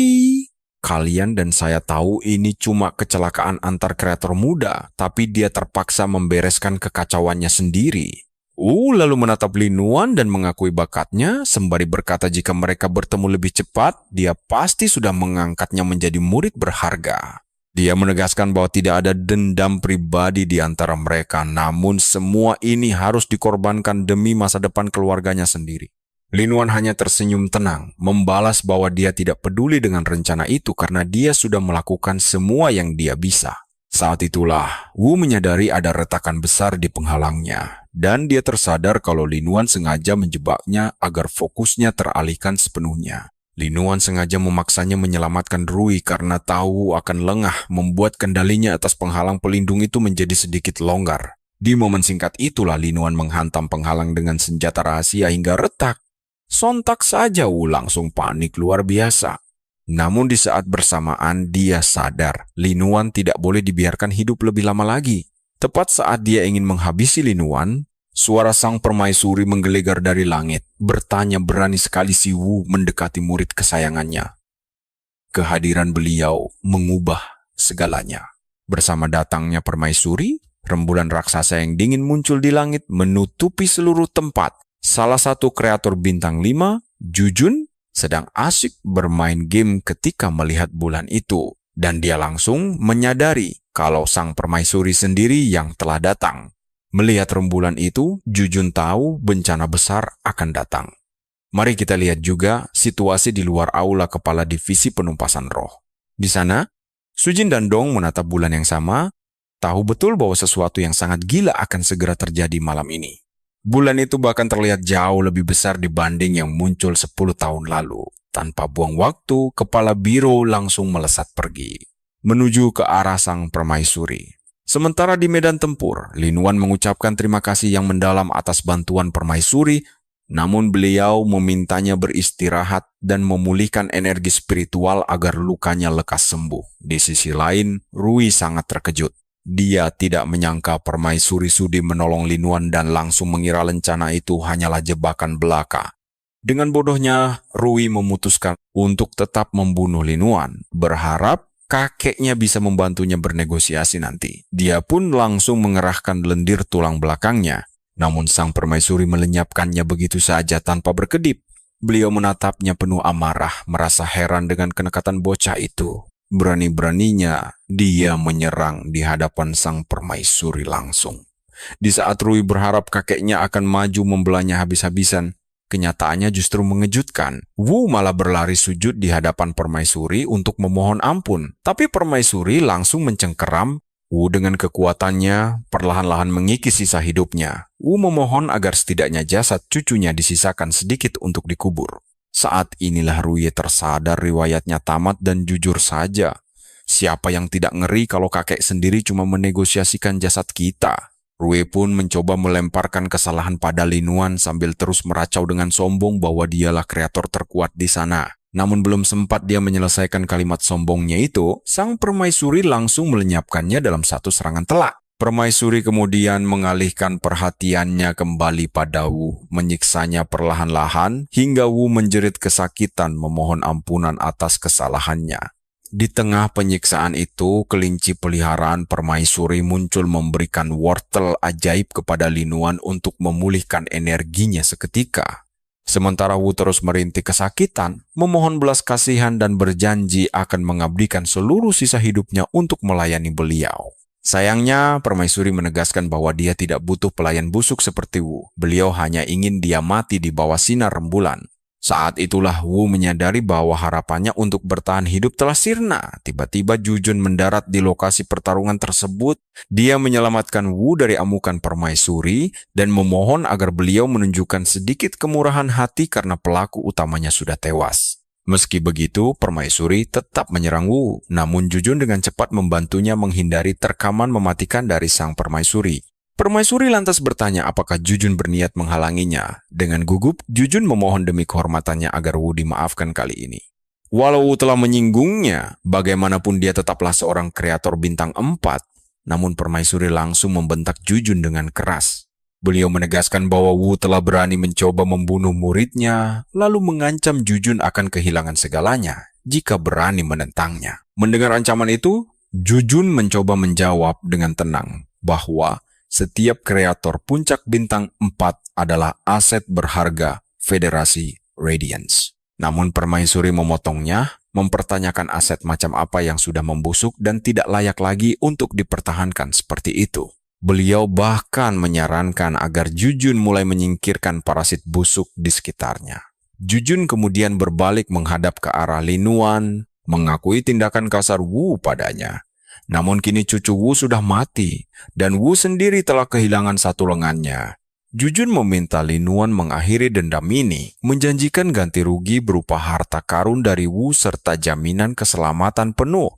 Kalian dan saya tahu ini cuma kecelakaan antar kreator muda, tapi dia terpaksa membereskan kekacauannya sendiri. Lalu menatap Lin Wan dan mengakui bakatnya, sembari berkata jika mereka bertemu lebih cepat, dia pasti sudah mengangkatnya menjadi murid berharga. Dia menegaskan bahwa tidak ada dendam pribadi di antara mereka, namun semua ini harus dikorbankan demi masa depan keluarganya sendiri. Lin Wan hanya tersenyum tenang, membalas bahwa dia tidak peduli dengan rencana itu karena dia sudah melakukan semua yang dia bisa. Saat itulah, Wu menyadari ada retakan besar di penghalangnya, dan dia tersadar kalau Lin Wan sengaja menjebaknya agar fokusnya teralihkan sepenuhnya. Lin Wan sengaja memaksanya menyelamatkan Rui karena tahu akan lengah membuat kendalinya atas penghalang pelindung itu menjadi sedikit longgar. Di momen singkat itulah Lin Wan menghantam penghalang dengan senjata rahasia hingga retak. Sontak saja Wu langsung panik luar biasa. Namun di saat bersamaan dia sadar Lin Wan tidak boleh dibiarkan hidup lebih lama lagi. Tepat saat dia ingin menghabisi Lin Wan, suara sang permaisuri menggelegar dari langit, bertanya berani sekali si Wu mendekati murid kesayangannya. Kehadiran beliau mengubah segalanya. Bersama datangnya permaisuri, rembulan raksasa yang dingin muncul di langit menutupi seluruh tempat. Salah satu kreator bintang 5, Jujun, sedang asyik bermain game ketika melihat bulan itu. Dan dia langsung menyadari kalau sang permaisuri sendiri yang telah datang. Melihat rembulan itu, Jujun tahu bencana besar akan datang. Mari kita lihat juga situasi di luar aula kepala divisi penumpasan roh. Di sana, Sujin dan Dong menatap bulan yang sama, tahu betul bahwa sesuatu yang sangat gila akan segera terjadi malam ini. Bulan itu bahkan terlihat jauh lebih besar dibanding yang muncul 10 tahun lalu. Tanpa buang waktu, kepala biro langsung melesat pergi, menuju ke arah sang permaisuri. Sementara di medan tempur, Lin Wan mengucapkan terima kasih yang mendalam atas bantuan permaisuri, namun beliau memintanya beristirahat dan memulihkan energi spiritual agar lukanya lekas sembuh. Di sisi lain, Rui sangat terkejut. Dia tidak menyangka permaisuri sudi menolong Lin Wan dan langsung mengira rencana itu hanyalah jebakan belaka. Dengan bodohnya, Rui memutuskan untuk tetap membunuh Lin Wan, berharap kakeknya bisa membantunya bernegosiasi nanti. Dia pun langsung mengerahkan lendir tulang belakangnya. Namun sang permaisuri melenyapkannya begitu saja tanpa berkedip. Beliau menatapnya penuh amarah, merasa heran dengan kenekatan bocah itu. Berani-beraninya dia menyerang di hadapan sang permaisuri langsung. Di saat Rui berharap kakeknya akan maju membelanya habis-habisan, kenyataannya justru mengejutkan. Wu malah berlari sujud di hadapan permaisuri untuk memohon ampun. Tapi permaisuri langsung mencengkeram Wu dengan kekuatannya perlahan-lahan mengikis sisa hidupnya. Wu memohon agar setidaknya jasad cucunya disisakan sedikit untuk dikubur. Saat inilah Rui tersadar riwayatnya tamat dan jujur saja. Siapa yang tidak ngeri kalau kakek sendiri cuma menegosiasikan jasad kita? Rui pun mencoba melemparkan kesalahan pada Lin Wan sambil terus meracau dengan sombong bahwa dialah kreator terkuat di sana. Namun belum sempat dia menyelesaikan kalimat sombongnya itu, sang permaisuri langsung melenyapkannya dalam satu serangan telak. Permaisuri kemudian mengalihkan perhatiannya kembali pada Wu, menyiksanya perlahan-lahan hingga Wu menjerit kesakitan memohon ampunan atas kesalahannya. Di tengah penyiksaan itu, kelinci peliharaan permaisuri muncul memberikan wortel ajaib kepada Lin Wan untuk memulihkan energinya seketika. Sementara Wu terus merintih kesakitan, memohon belas kasihan dan berjanji akan mengabdikan seluruh sisa hidupnya untuk melayani beliau. Sayangnya, permaisuri menegaskan bahwa dia tidak butuh pelayan busuk seperti Wu. Beliau hanya ingin dia mati di bawah sinar rembulan. Saat itulah Wu menyadari bahwa harapannya untuk bertahan hidup telah sirna. Tiba-tiba Jujun mendarat di lokasi pertarungan tersebut. Dia menyelamatkan Wu dari amukan permaisuri dan memohon agar beliau menunjukkan sedikit kemurahan hati karena pelaku utamanya sudah tewas. Meski begitu, permaisuri tetap menyerang Wu. Namun Jujun dengan cepat membantunya menghindari terkaman mematikan dari sang permaisuri. Permaisuri lantas bertanya apakah Jujun berniat menghalanginya. Dengan gugup, Jujun memohon demi kehormatannya agar Wu dimaafkan kali ini. Walau Wu telah menyinggungnya, bagaimanapun dia tetaplah seorang kreator bintang 4. Namun permaisuri langsung membentak Jujun dengan keras. Beliau menegaskan bahwa Wu telah berani mencoba membunuh muridnya, lalu mengancam Jujun akan kehilangan segalanya jika berani menentangnya. Mendengar ancaman itu, Jujun mencoba menjawab dengan tenang bahwa setiap kreator puncak bintang 4 adalah aset berharga Federasi Radiance. Namun permaisuri memotongnya, mempertanyakan aset macam apa yang sudah membusuk dan tidak layak lagi untuk dipertahankan seperti itu. Beliau bahkan menyarankan agar Jujun mulai menyingkirkan parasit busuk di sekitarnya. Jujun kemudian berbalik menghadap ke arah Lin Wan, mengakui tindakan kasar Wu padanya. Namun kini cucu Wu sudah mati, dan Wu sendiri telah kehilangan satu lengannya. Jujun meminta Lin Wan mengakhiri dendam ini, menjanjikan ganti rugi berupa harta karun dari Wu serta jaminan keselamatan penuh.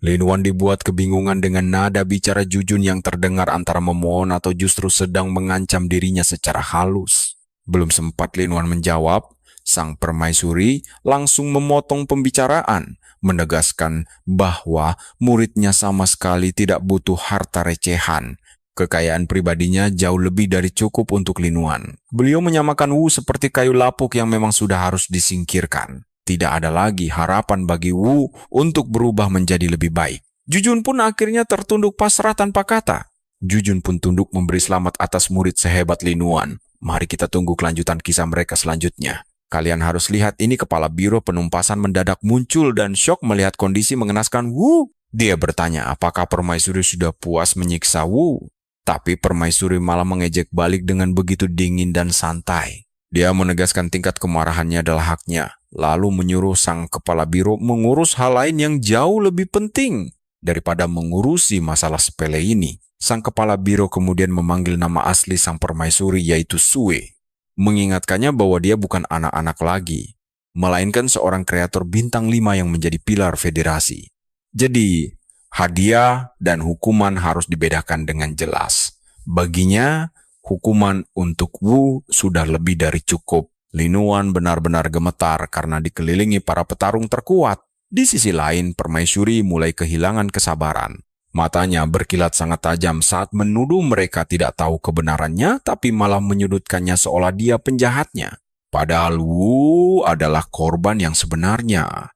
Lin Wan dibuat kebingungan dengan nada bicara Jujun yang terdengar antara memohon atau justru sedang mengancam dirinya secara halus. Belum sempat Lin Wan menjawab, sang permaisuri langsung memotong pembicaraan, menegaskan bahwa muridnya sama sekali tidak butuh harta recehan. Kekayaan pribadinya jauh lebih dari cukup untuk Lin Wan. Beliau menyamakan Wu seperti kayu lapuk yang memang sudah harus disingkirkan. Tidak ada lagi harapan bagi Wu untuk berubah menjadi lebih baik. Jujun pun akhirnya tertunduk pasrah tanpa kata. Jujun pun tunduk memberi selamat atas murid sehebat Lin Wan. Mari kita tunggu kelanjutan kisah mereka selanjutnya. Kalian harus lihat ini, kepala biro penumpasan mendadak muncul dan syok melihat kondisi mengenaskan Wu. Dia bertanya apakah permaisuri sudah puas menyiksa Wu. Tapi permaisuri malah mengejek balik dengan begitu dingin dan santai. Dia menegaskan tingkat kemarahannya adalah haknya, lalu menyuruh sang kepala biro mengurus hal lain yang jauh lebih penting daripada mengurusi masalah sepele ini. Sang kepala biro kemudian memanggil nama asli sang permaisuri yaitu Sue, mengingatkannya bahwa dia bukan anak-anak lagi, melainkan seorang kreator bintang 5 yang menjadi pilar federasi. Jadi, hadiah dan hukuman harus dibedakan dengan jelas. Baginya, hukuman untuk Wu sudah lebih dari cukup. Lin Yuan benar-benar gemetar karena dikelilingi para petarung terkuat. Di sisi lain, permaisuri mulai kehilangan kesabaran. Matanya berkilat sangat tajam saat menuduh mereka tidak tahu kebenarannya, tapi malah menyudutkannya seolah dia penjahatnya. Padahal Wu adalah korban yang sebenarnya.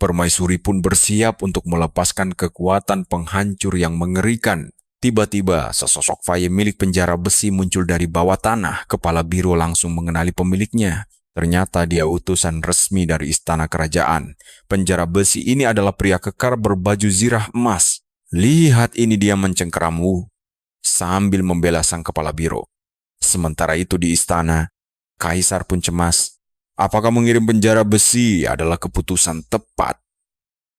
Permaisuri pun bersiap untuk melepaskan kekuatan penghancur yang mengerikan. Tiba-tiba, sesosok faye milik penjara besi muncul dari bawah tanah. Kepala biro langsung mengenali pemiliknya. Ternyata dia utusan resmi dari istana kerajaan. Penjara besi ini adalah pria kekar berbaju zirah emas. Lihat ini, dia mencengkeram Wu sambil membela sang kepala biro. Sementara itu di istana, Kaisar pun cemas. Apakah mengirim penjara besi adalah keputusan tepat?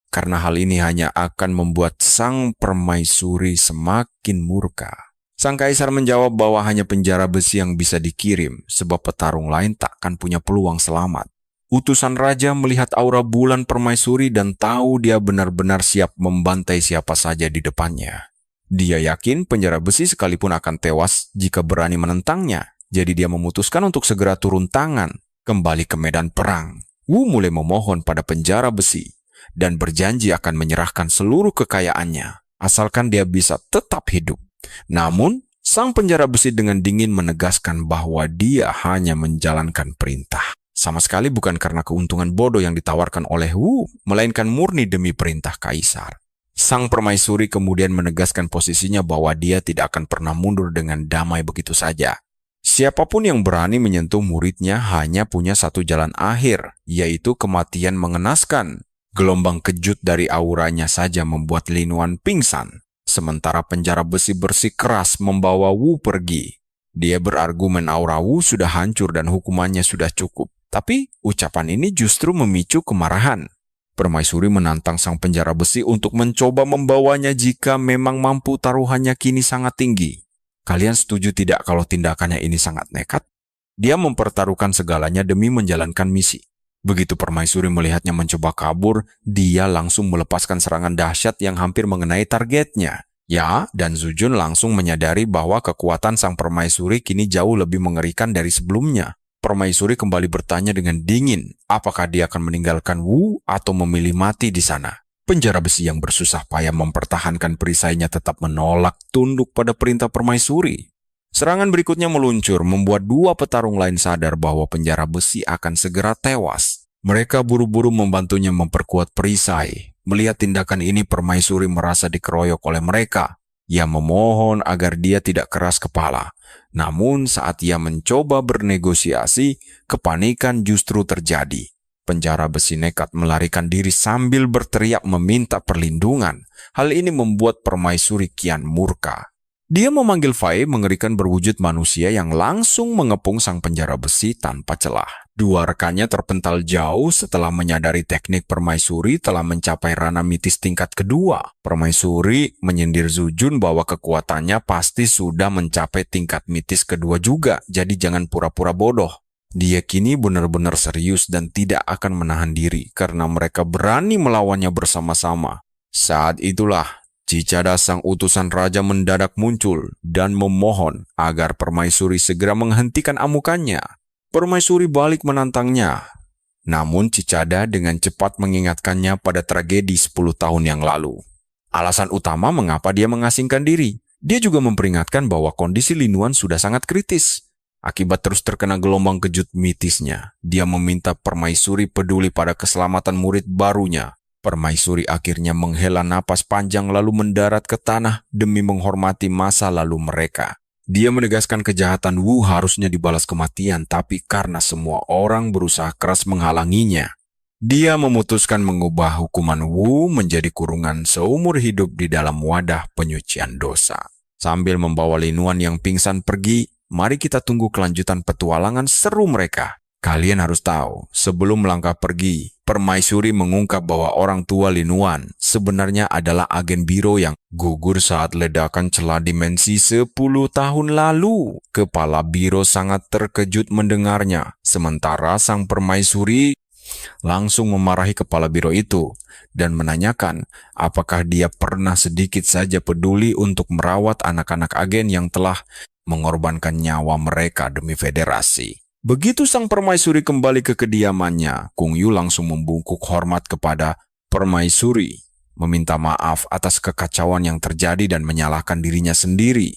Karena hal ini hanya akan membuat sang permaisuri semakin murka. Sang kaisar menjawab bahwa hanya penjara besi yang bisa dikirim, sebab petarung lain takkan punya peluang selamat. Utusan raja melihat aura bulan permaisuri dan tahu dia benar-benar siap membantai siapa saja di depannya. Dia yakin penjara besi sekalipun akan tewas jika berani menentangnya. Jadi dia memutuskan untuk segera turun tangan, kembali ke medan perang. Wu mulai memohon pada penjara besi dan berjanji akan menyerahkan seluruh kekayaannya, asalkan dia bisa tetap hidup. Namun, sang penjara besi dengan dingin menegaskan bahwa dia hanya menjalankan perintah. Sama sekali bukan karena keuntungan bodoh yang ditawarkan oleh Wu, melainkan murni demi perintah kaisar. Sang permaisuri kemudian menegaskan posisinya bahwa dia tidak akan pernah mundur dengan damai begitu saja. Siapapun yang berani menyentuh muridnya hanya punya satu jalan akhir, yaitu kematian mengenaskan. Gelombang kejut dari auranya saja membuat Lin Yuan pingsan. Sementara penjara besi bersikeras membawa Wu pergi. Dia berargumen aura Wu sudah hancur dan hukumannya sudah cukup. Tapi ucapan ini justru memicu kemarahan. Permaisuri menantang sang penjara besi untuk mencoba membawanya jika memang mampu taruhannya kini sangat tinggi. Kalian setuju tidak kalau tindakannya ini sangat nekat? Dia mempertaruhkan segalanya demi menjalankan misi. Begitu permaisuri melihatnya mencoba kabur, dia langsung melepaskan serangan dahsyat yang hampir mengenai targetnya. Ya, dan Zujun langsung menyadari bahwa kekuatan sang permaisuri kini jauh lebih mengerikan dari sebelumnya. Permaisuri kembali bertanya dengan dingin, apakah dia akan meninggalkan Wu atau memilih mati di sana. Penjara besi yang bersusah payah mempertahankan perisainya tetap menolak tunduk pada perintah permaisuri. Serangan berikutnya meluncur, membuat dua petarung lain sadar bahwa penjara besi akan segera tewas. Mereka buru-buru membantunya memperkuat perisai. Melihat tindakan ini, permaisuri merasa dikeroyok oleh mereka. Ia memohon agar dia tidak keras kepala. Namun saat ia mencoba bernegosiasi, kepanikan justru terjadi. Penjara besi nekat melarikan diri sambil berteriak meminta perlindungan. Hal ini membuat permaisuri kian murka. Dia memanggil Faye mengerikan berwujud manusia yang langsung mengepung sang penjara besi tanpa celah. Dua rekannya terpental jauh setelah menyadari teknik permaisuri telah mencapai ranah mitis tingkat kedua. Permaisuri menyindir Zujun bahwa kekuatannya pasti sudah mencapai tingkat mitis kedua juga, jadi jangan pura-pura bodoh. Dia kini benar-benar serius dan tidak akan menahan diri karena mereka berani melawannya bersama-sama. Saat itulah, Cicada sang utusan raja mendadak muncul dan memohon agar permaisuri segera menghentikan amukannya. Permaisuri balik menantangnya. Namun Cicada dengan cepat mengingatkannya pada tragedi 10 tahun yang lalu. Alasan utama mengapa dia mengasingkan diri. Dia juga memperingatkan bahwa kondisi Lin Yuan sudah sangat kritis. Akibat terus terkena gelombang kejut mitisnya, dia meminta permaisuri peduli pada keselamatan murid barunya. Permaisuri akhirnya menghela napas panjang lalu mendarat ke tanah demi menghormati masa lalu mereka. Dia menegaskan kejahatan Wu harusnya dibalas kematian, tapi karena semua orang berusaha keras menghalanginya, Dia memutuskan mengubah hukuman Wu menjadi kurungan seumur hidup di dalam wadah penyucian dosa. Sambil membawa Linuan yang pingsan pergi, mari kita tunggu kelanjutan petualangan seru mereka. Kalian harus tahu, sebelum melangkah pergi, Permaisuri mengungkap bahwa orang tua Linuan sebenarnya adalah agen biro yang gugur saat ledakan celah dimensi 10 tahun lalu. Kepala biro sangat terkejut mendengarnya, sementara sang permaisuri langsung memarahi kepala biro itu dan menanyakan apakah dia pernah sedikit saja peduli untuk merawat anak-anak agen yang telah mengorbankan nyawa mereka demi federasi. Begitu sang permaisuri kembali ke kediamannya, Kung Yu langsung membungkuk hormat kepada permaisuri, meminta maaf atas kekacauan yang terjadi dan menyalahkan dirinya sendiri.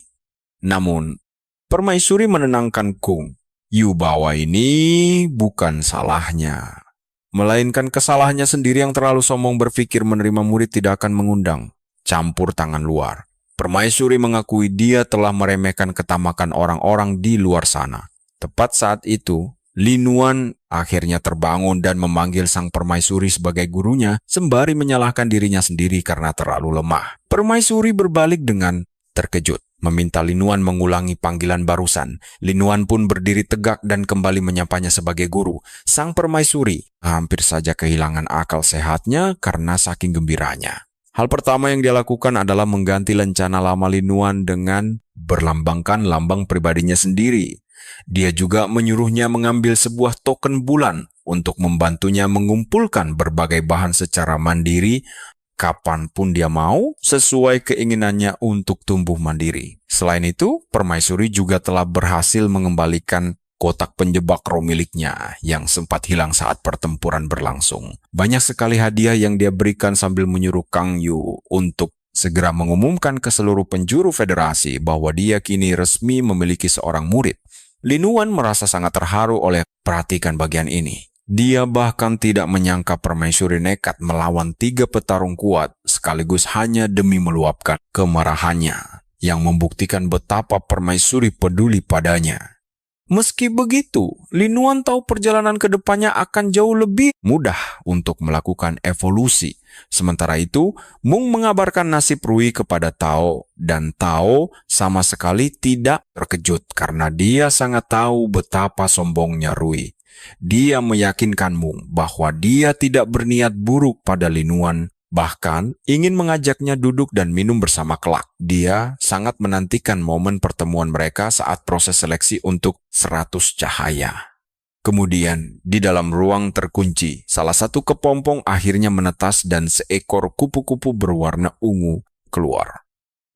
Namun, permaisuri menenangkan Kung Yu bahwa ini bukan salahnya, melainkan kesalahannya sendiri yang terlalu sombong berpikir menerima murid tidak akan mengundang campur tangan luar. Permaisuri mengakui dia telah meremehkan ketamakan orang-orang di luar sana. Tepat saat itu, Linuan akhirnya terbangun dan memanggil sang permaisuri sebagai gurunya sembari menyalahkan dirinya sendiri karena terlalu lemah. Permaisuri berbalik dengan terkejut, meminta Linuan mengulangi panggilan barusan. Linuan pun berdiri tegak dan kembali menyapanya sebagai guru. Sang permaisuri hampir saja kehilangan akal sehatnya karena saking gembiranya. Hal pertama yang dia lakukan adalah mengganti lencana lama Linuan dengan berlambangkan lambang pribadinya sendiri. Dia juga menyuruhnya mengambil sebuah token bulan untuk membantunya mengumpulkan berbagai bahan secara mandiri kapanpun dia mau sesuai keinginannya untuk tumbuh mandiri. Selain itu, permaisuri juga telah berhasil mengembalikan kotak penjebak roh miliknya yang sempat hilang saat pertempuran berlangsung. Banyak sekali hadiah yang dia berikan sambil menyuruh Kang Yu untuk segera mengumumkan ke seluruh penjuru federasi bahwa dia kini resmi memiliki seorang murid. Linuan merasa sangat terharu oleh perhatikan bagian ini. Dia bahkan tidak menyangka permaisuri nekat melawan 3 petarung kuat sekaligus hanya demi meluapkan kemarahannya yang membuktikan betapa permaisuri peduli padanya. Meski begitu, Linuan tahu perjalanan ke depannya akan jauh lebih mudah untuk melakukan evolusi. Sementara itu, Mung mengabarkan nasib Rui kepada Tao, dan Tao sama sekali tidak terkejut karena dia sangat tahu betapa sombongnya Rui. Dia meyakinkan Mung bahwa dia tidak berniat buruk pada Linuan, bahkan ingin mengajaknya duduk dan minum bersama kelak. Dia sangat menantikan momen pertemuan mereka saat proses seleksi untuk 100 cahaya. Kemudian, di dalam ruang terkunci, salah satu kepompong akhirnya menetas dan seekor kupu-kupu berwarna ungu keluar.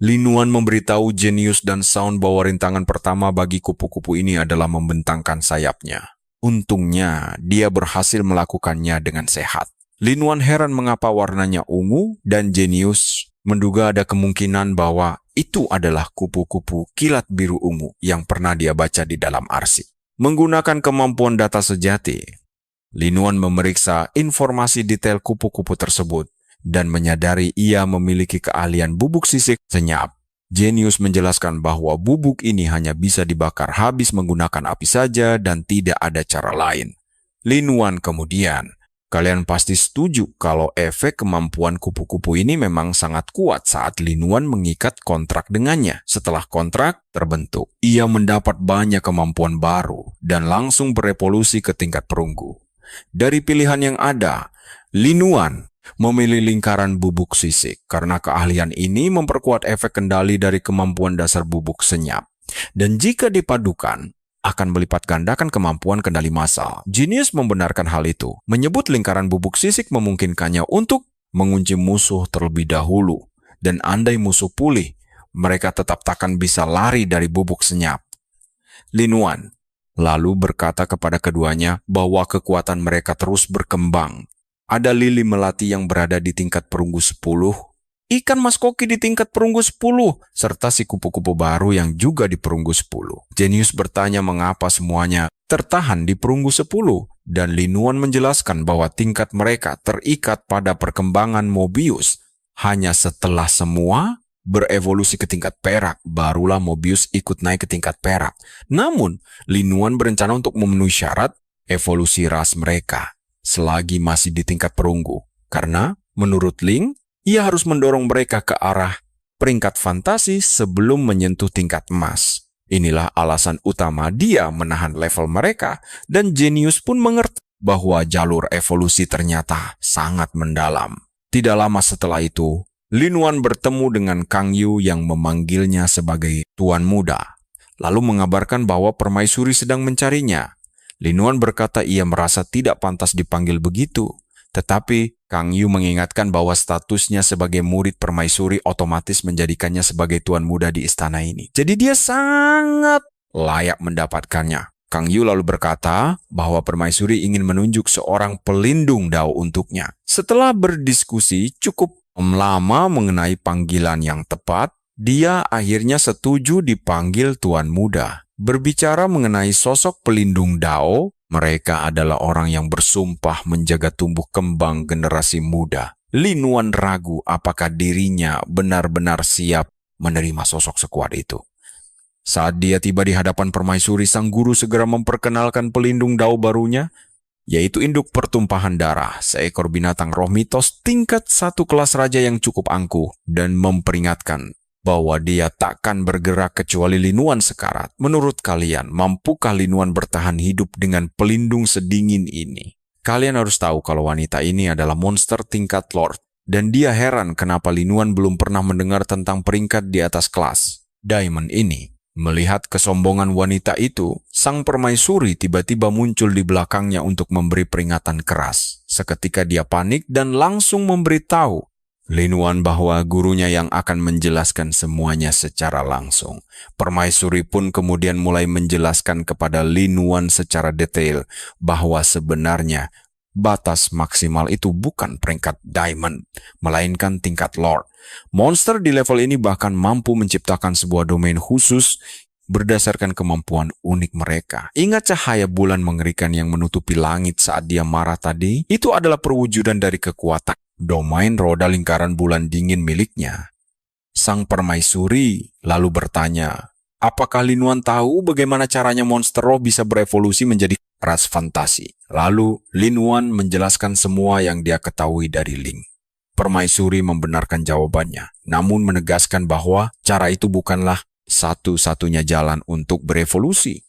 Linuan memberitahu Genius dan Sound bahwa rintangan pertama bagi kupu-kupu ini adalah membentangkan sayapnya. Untungnya, dia berhasil melakukannya dengan sehat. Linuan heran mengapa warnanya ungu dan Genius menduga ada kemungkinan bahwa itu adalah kupu-kupu kilat biru ungu yang pernah dia baca di dalam arsip. Menggunakan kemampuan data sejati, Linuan memeriksa informasi detail kupu-kupu tersebut dan menyadari ia memiliki keahlian bubuk sisik senyap. Genius menjelaskan bahwa bubuk ini hanya bisa dibakar habis menggunakan api saja dan tidak ada cara lain. Linuan kemudian, kalian pasti setuju kalau efek kemampuan kupu-kupu ini memang sangat kuat saat Linuan mengikat kontrak dengannya. Setelah kontrak terbentuk, ia mendapat banyak kemampuan baru dan langsung berevolusi ke tingkat perunggu. Dari pilihan yang ada, Linuan memilih lingkaran bubuk sisik karena keahlian ini memperkuat efek kendali dari kemampuan dasar bubuk senyap. Dan jika dipadukan, akan melipat gandakan kemampuan kendali massal. Genius membenarkan hal itu, menyebut lingkaran bubuk sisik memungkinkannya untuk mengunci musuh terlebih dahulu, dan andai musuh pulih, mereka tetap takkan bisa lari dari bubuk senyap. Linuan lalu berkata kepada keduanya bahwa kekuatan mereka terus berkembang. Ada lili melati yang berada di tingkat perunggu 10, ikan mas koki di tingkat perunggu 10, serta si kupu-kupu baru yang juga di perunggu 10. Genius bertanya mengapa semuanya tertahan di perunggu 10, dan Linuan menjelaskan bahwa tingkat mereka terikat pada perkembangan Mobius. Hanya setelah semua berevolusi ke tingkat perak, barulah Mobius ikut naik ke tingkat perak. Namun, Linuan berencana untuk memenuhi syarat evolusi ras mereka. selagi masih di tingkat perunggu. Karena, menurut Ling, ia harus mendorong mereka ke arah peringkat fantasi sebelum menyentuh tingkat emas. Inilah alasan utama dia menahan level mereka, dan Genius pun mengerti bahwa jalur evolusi ternyata sangat mendalam. Tidak lama setelah itu, Lin Wan bertemu dengan Kang Yu yang memanggilnya sebagai Tuan Muda, lalu mengabarkan bahwa permaisuri sedang mencarinya. Lin Wan berkata ia merasa tidak pantas dipanggil begitu, tetapi Kang Yu mengingatkan bahwa statusnya sebagai murid permaisuri otomatis menjadikannya sebagai tuan muda di istana ini. Jadi dia sangat layak mendapatkannya. Kang Yu lalu berkata bahwa permaisuri ingin menunjuk seorang pelindung Dao untuknya. Setelah berdiskusi cukup lama mengenai panggilan yang tepat, dia akhirnya setuju dipanggil tuan muda. Berbicara mengenai sosok pelindung Dao, mereka adalah orang yang bersumpah menjaga tumbuh kembang generasi muda. Lin Wan ragu apakah dirinya benar-benar siap menerima sosok sekuat itu. Saat dia tiba di hadapan permaisuri, sang guru segera memperkenalkan pelindung Dao barunya, yaitu induk pertumpahan darah, seekor binatang roh mitos tingkat 1 kelas raja yang cukup angkuh, dan memperingatkan bahwa dia takkan bergerak kecuali Lin Wan sekarat. Menurut kalian, mampukah Lin Wan bertahan hidup dengan pelindung sedingin ini? Kalian harus tahu kalau wanita ini adalah monster tingkat Lord, dan dia heran kenapa Lin Wan belum pernah mendengar tentang peringkat di atas kelas Diamond ini. Melihat kesombongan wanita itu, sang permaisuri tiba-tiba muncul di belakangnya untuk memberi peringatan keras. Seketika dia panik dan langsung memberitahu Lin Wan bahwa gurunya yang akan menjelaskan semuanya secara langsung. Permaisuri pun kemudian mulai menjelaskan kepada Lin Wan secara detail bahwa sebenarnya batas maksimal itu bukan peringkat Diamond, melainkan tingkat Lord. Monster di level ini bahkan mampu menciptakan sebuah domain khusus berdasarkan kemampuan unik mereka. Ingat cahaya bulan mengerikan yang menutupi langit saat dia marah tadi? Itu adalah perwujudan dari kekuatan domain roda lingkaran bulan dingin miliknya. Sang permaisuri lalu bertanya, apakah Lin Wan tahu bagaimana caranya monster roh bisa berevolusi menjadi ras fantasi? Lalu Lin Wan menjelaskan semua yang dia ketahui dari Ling. Permaisuri membenarkan jawabannya, namun menegaskan bahwa cara itu bukanlah satu-satunya jalan untuk berevolusi.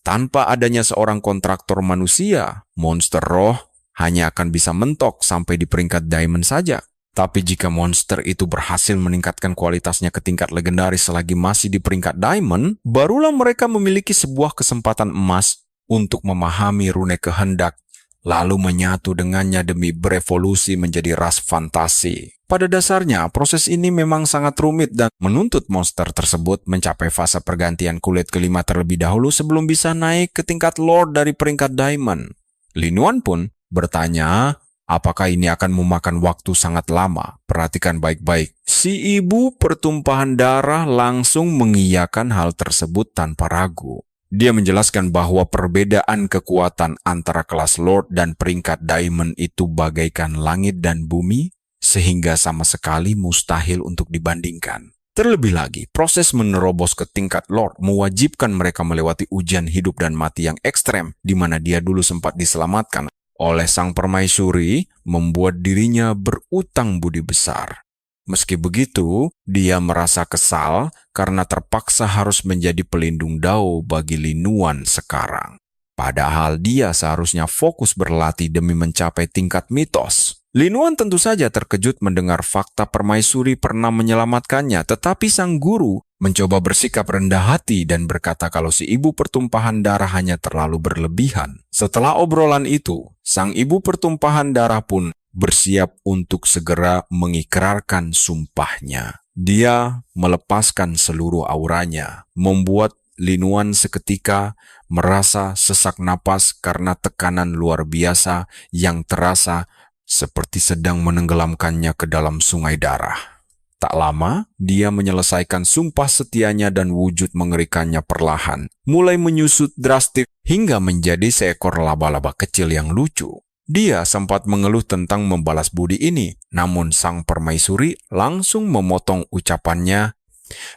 Tanpa adanya seorang kontraktor manusia, monster roh hanya akan bisa mentok sampai di peringkat Diamond saja. Tapi jika monster itu berhasil meningkatkan kualitasnya ke tingkat legendaris selagi masih di peringkat Diamond, barulah mereka memiliki sebuah kesempatan emas untuk memahami rune kehendak, lalu menyatu dengannya demi berevolusi menjadi ras fantasi. Pada dasarnya, proses ini memang sangat rumit dan menuntut monster tersebut mencapai fase pergantian kulit kelima terlebih dahulu sebelum bisa naik ke tingkat Lord dari peringkat Diamond. Lin Wan pun bertanya, apakah ini akan memakan waktu sangat lama? Perhatikan baik-baik. Si ibu pertumpahan darah langsung mengiyakan hal tersebut tanpa ragu. Dia menjelaskan bahwa perbedaan kekuatan antara kelas Lord dan peringkat Diamond itu bagaikan langit dan bumi, sehingga sama sekali mustahil untuk dibandingkan. Terlebih lagi, proses menerobos ke tingkat Lord mewajibkan mereka melewati ujian hidup dan mati yang ekstrem, di mana dia dulu sempat diselamatkan oleh sang permaisuri, membuat dirinya berutang budi besar. Meski begitu, dia merasa kesal karena terpaksa harus menjadi pelindung Dao bagi Lin Wan sekarang. Padahal dia seharusnya fokus berlatih demi mencapai tingkat mitos. Lin Wan tentu saja terkejut mendengar fakta permaisuri pernah menyelamatkannya, tetapi sang guru mencoba bersikap rendah hati dan berkata kalau si ibu pertumpahan darah hanya terlalu berlebihan. Setelah obrolan itu, sang ibu pertumpahan darah pun bersiap untuk segera mengikrarkan sumpahnya. Dia melepaskan seluruh auranya, membuat Lin Wan seketika merasa sesak napas karena tekanan luar biasa yang terasa seperti sedang menenggelamkannya ke dalam sungai darah. Tak lama, dia menyelesaikan sumpah setianya dan wujud mengerikannya perlahan, mulai menyusut drastis hingga menjadi seekor laba-laba kecil yang lucu. Dia sempat mengeluh tentang membalas budi ini, namun sang permaisuri langsung memotong ucapannya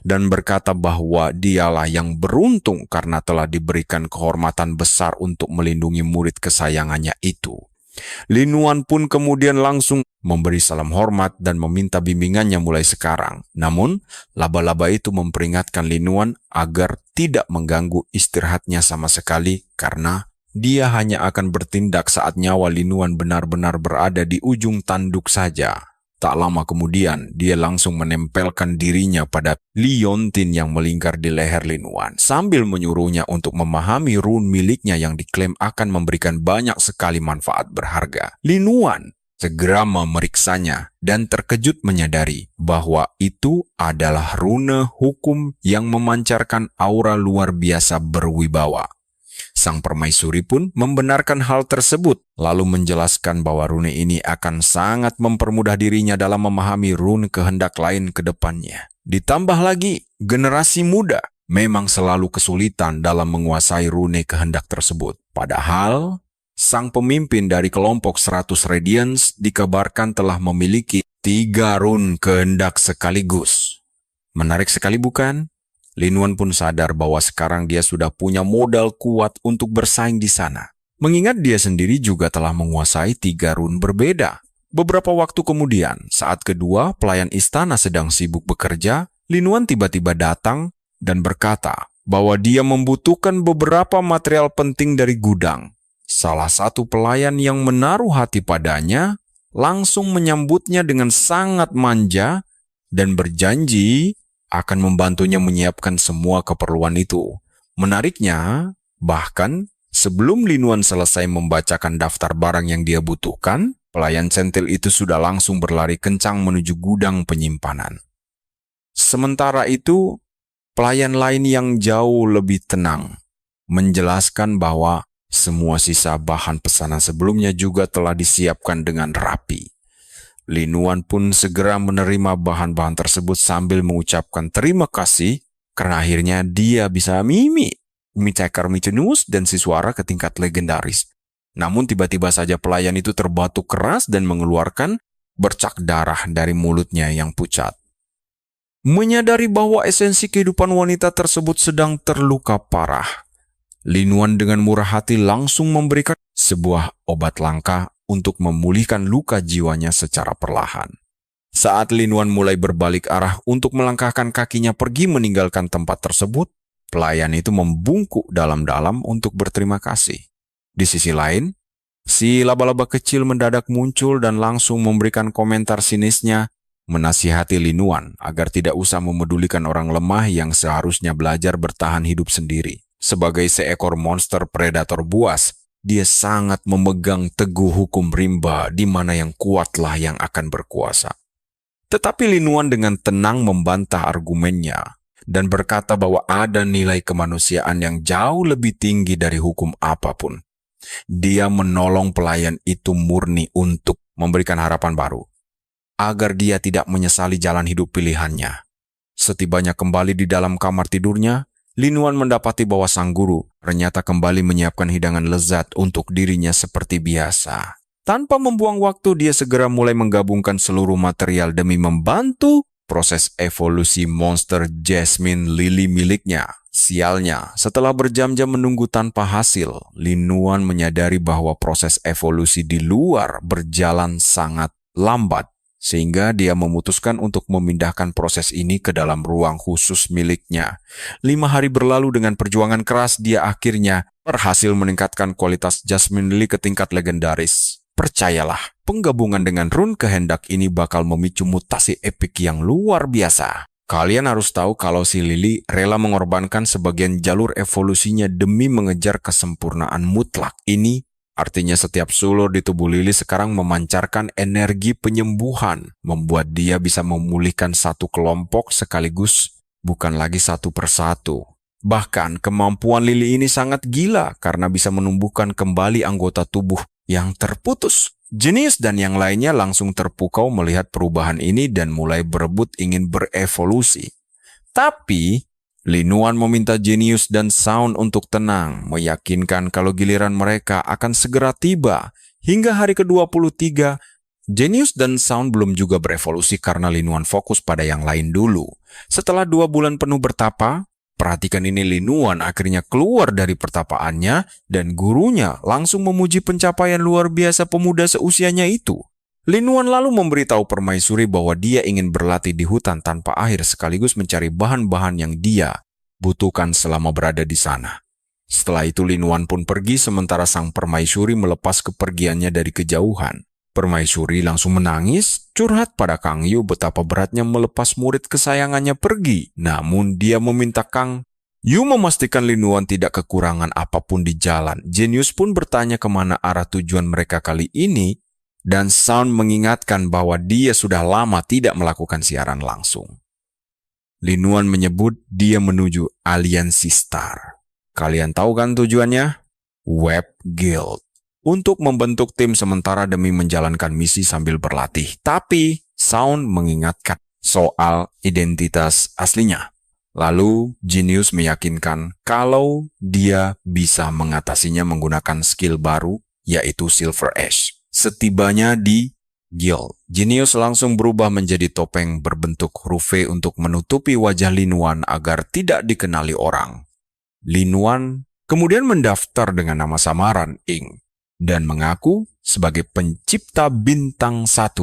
dan berkata bahwa dialah yang beruntung karena telah diberikan kehormatan besar untuk melindungi murid kesayangannya itu. Lin Yuan pun kemudian langsung memberi salam hormat dan meminta bimbingannya mulai sekarang. Namun, laba-laba itu memperingatkan Lin Yuan agar tidak mengganggu istirahatnya sama sekali karena dia hanya akan bertindak saat nyawa Lin Yuan benar-benar berada di ujung tanduk saja. Tak lama kemudian, dia langsung menempelkan dirinya pada Li Yontin yang melingkar di leher Lin Yuan, sambil menyuruhnya untuk memahami rune miliknya yang diklaim akan memberikan banyak sekali manfaat berharga. Lin Yuan segera memeriksanya dan terkejut menyadari bahwa itu adalah rune hukum yang memancarkan aura luar biasa berwibawa. Sang permaisuri pun membenarkan hal tersebut, lalu menjelaskan bahwa rune ini akan sangat mempermudah dirinya dalam memahami rune kehendak lain ke depannya. Ditambah lagi, generasi muda memang selalu kesulitan dalam menguasai rune kehendak tersebut. Padahal, sang pemimpin dari kelompok 100 Radiance dikabarkan telah memiliki 3 rune kehendak sekaligus. Menarik sekali bukan? Lin Yuan pun sadar bahwa sekarang dia sudah punya modal kuat untuk bersaing di sana. Mengingat dia sendiri juga telah menguasai 3 rune berbeda. Beberapa waktu kemudian, saat kedua pelayan istana sedang sibuk bekerja, Lin Yuan tiba-tiba datang dan berkata bahwa dia membutuhkan beberapa material penting dari gudang. Salah satu pelayan yang menaruh hati padanya langsung menyambutnya dengan sangat manja dan berjanji akan membantunya menyiapkan semua keperluan itu. Menariknya, bahkan sebelum Lin Yuan selesai membacakan daftar barang yang dia butuhkan, pelayan centil itu sudah langsung berlari kencang menuju gudang penyimpanan. Sementara itu, pelayan lain yang jauh lebih tenang menjelaskan bahwa semua sisa bahan pesanan sebelumnya juga telah disiapkan dengan rapi. Lin Yuan pun segera menerima bahan-bahan tersebut sambil mengucapkan terima kasih karena akhirnya dia bisa mimi cakar Michenus dan si suara ke tingkat legendaris. Namun tiba-tiba saja pelayan itu terbatuk keras dan mengeluarkan bercak darah dari mulutnya yang pucat. Menyadari bahwa esensi kehidupan wanita tersebut sedang terluka parah, Lin Yuan dengan murah hati langsung memberikan sebuah obat langka untuk memulihkan luka jiwanya secara perlahan. Saat Lin Yuan mulai berbalik arah untuk melangkahkan kakinya pergi meninggalkan tempat tersebut, pelayan itu membungkuk dalam-dalam untuk berterima kasih. Di sisi lain, si laba-laba kecil mendadak muncul dan langsung memberikan komentar sinisnya, menasihati Lin Yuan agar tidak usah memedulikan orang lemah yang seharusnya belajar bertahan hidup sendiri. Sebagai seekor monster predator buas, dia sangat memegang teguh hukum rimba di mana yang kuatlah yang akan berkuasa. Tetapi Lin Yuan dengan tenang membantah argumennya dan berkata bahwa ada nilai kemanusiaan yang jauh lebih tinggi dari hukum apapun. Dia menolong pelayan itu murni untuk memberikan harapan baru, agar dia tidak menyesali jalan hidup pilihannya. Setibanya kembali di dalam kamar tidurnya, Lin Yuan mendapati bahwa sang guru ternyata kembali menyiapkan hidangan lezat untuk dirinya seperti biasa. Tanpa membuang waktu, dia segera mulai menggabungkan seluruh material demi membantu proses evolusi monster Jasmine Lily miliknya. Sialnya, setelah berjam-jam menunggu tanpa hasil, Lin Yuan menyadari bahwa proses evolusi di luar berjalan sangat lambat. Sehingga dia memutuskan untuk memindahkan proses ini ke dalam ruang khusus miliknya. 5 hari berlalu dengan perjuangan keras, dia akhirnya berhasil meningkatkan kualitas Jasmine Lily ke tingkat legendaris. Percayalah, penggabungan dengan rune kehendak ini bakal memicu mutasi epik yang luar biasa. Kalian harus tahu kalau si Lily rela mengorbankan sebagian jalur evolusinya demi mengejar kesempurnaan mutlak. Ini artinya setiap sulur di tubuh Lily sekarang memancarkan energi penyembuhan, membuat dia bisa memulihkan satu kelompok sekaligus, bukan lagi satu persatu. Bahkan kemampuan Lily ini sangat gila karena bisa menumbuhkan kembali anggota tubuh yang terputus. Genius dan yang lainnya langsung terpukau melihat perubahan ini dan mulai berebut ingin berevolusi. Tapi Lin Yuan meminta Genius dan Sound untuk tenang, meyakinkan kalau giliran mereka akan segera tiba. Hingga hari ke-23, Genius dan Sound belum juga berevolusi karena Lin Yuan fokus pada yang lain dulu. Setelah 2 bulan penuh bertapa, Perhatikan ini, Linuan akhirnya keluar dari pertapaannya dan gurunya langsung memuji pencapaian luar biasa pemuda seusianya itu. Linuan lalu memberitahu Permaisuri bahwa dia ingin berlatih di hutan tanpa akhir sekaligus mencari bahan-bahan yang dia butuhkan selama berada di sana. Setelah itu Linuan pun pergi sementara sang Permaisuri melepas kepergiannya dari kejauhan. Permaisuri langsung menangis, curhat pada Kang Yu betapa beratnya melepas murid kesayangannya pergi. Namun dia meminta Kang Yu memastikan Linuan tidak kekurangan apapun di jalan. Genius pun bertanya kemana arah tujuan mereka kali ini, dan Sound mengingatkan bahwa dia sudah lama tidak melakukan siaran langsung. Linuan menyebut dia menuju Aliansi Star. Kalian tahu kan tujuannya? Web Guild. Untuk membentuk tim sementara demi menjalankan misi sambil berlatih. Tapi Sound mengingatkan soal identitas aslinya. Lalu Genius meyakinkan kalau dia bisa mengatasinya menggunakan skill baru, yaitu Silver Ash. Setibanya di Guild, Genius langsung berubah menjadi topeng berbentuk huruf V untuk menutupi wajah Linuan agar tidak dikenali orang. Linuan kemudian mendaftar dengan nama samaran Ing dan mengaku sebagai pencipta Bintang 1.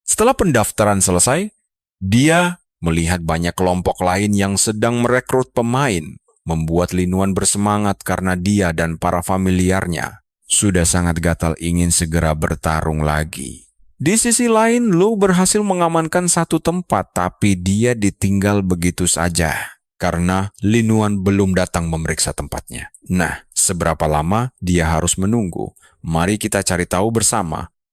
Setelah pendaftaran selesai, dia melihat banyak kelompok lain yang sedang merekrut pemain, membuat Linuan bersemangat karena dia dan para familiarnya sudah sangat gatal ingin segera bertarung lagi. Di sisi lain, Lu berhasil mengamankan satu tempat, tapi dia ditinggal begitu saja karena Linuan belum datang memeriksa tempatnya. Nah, seberapa lama dia harus menunggu? Mari kita cari tahu bersama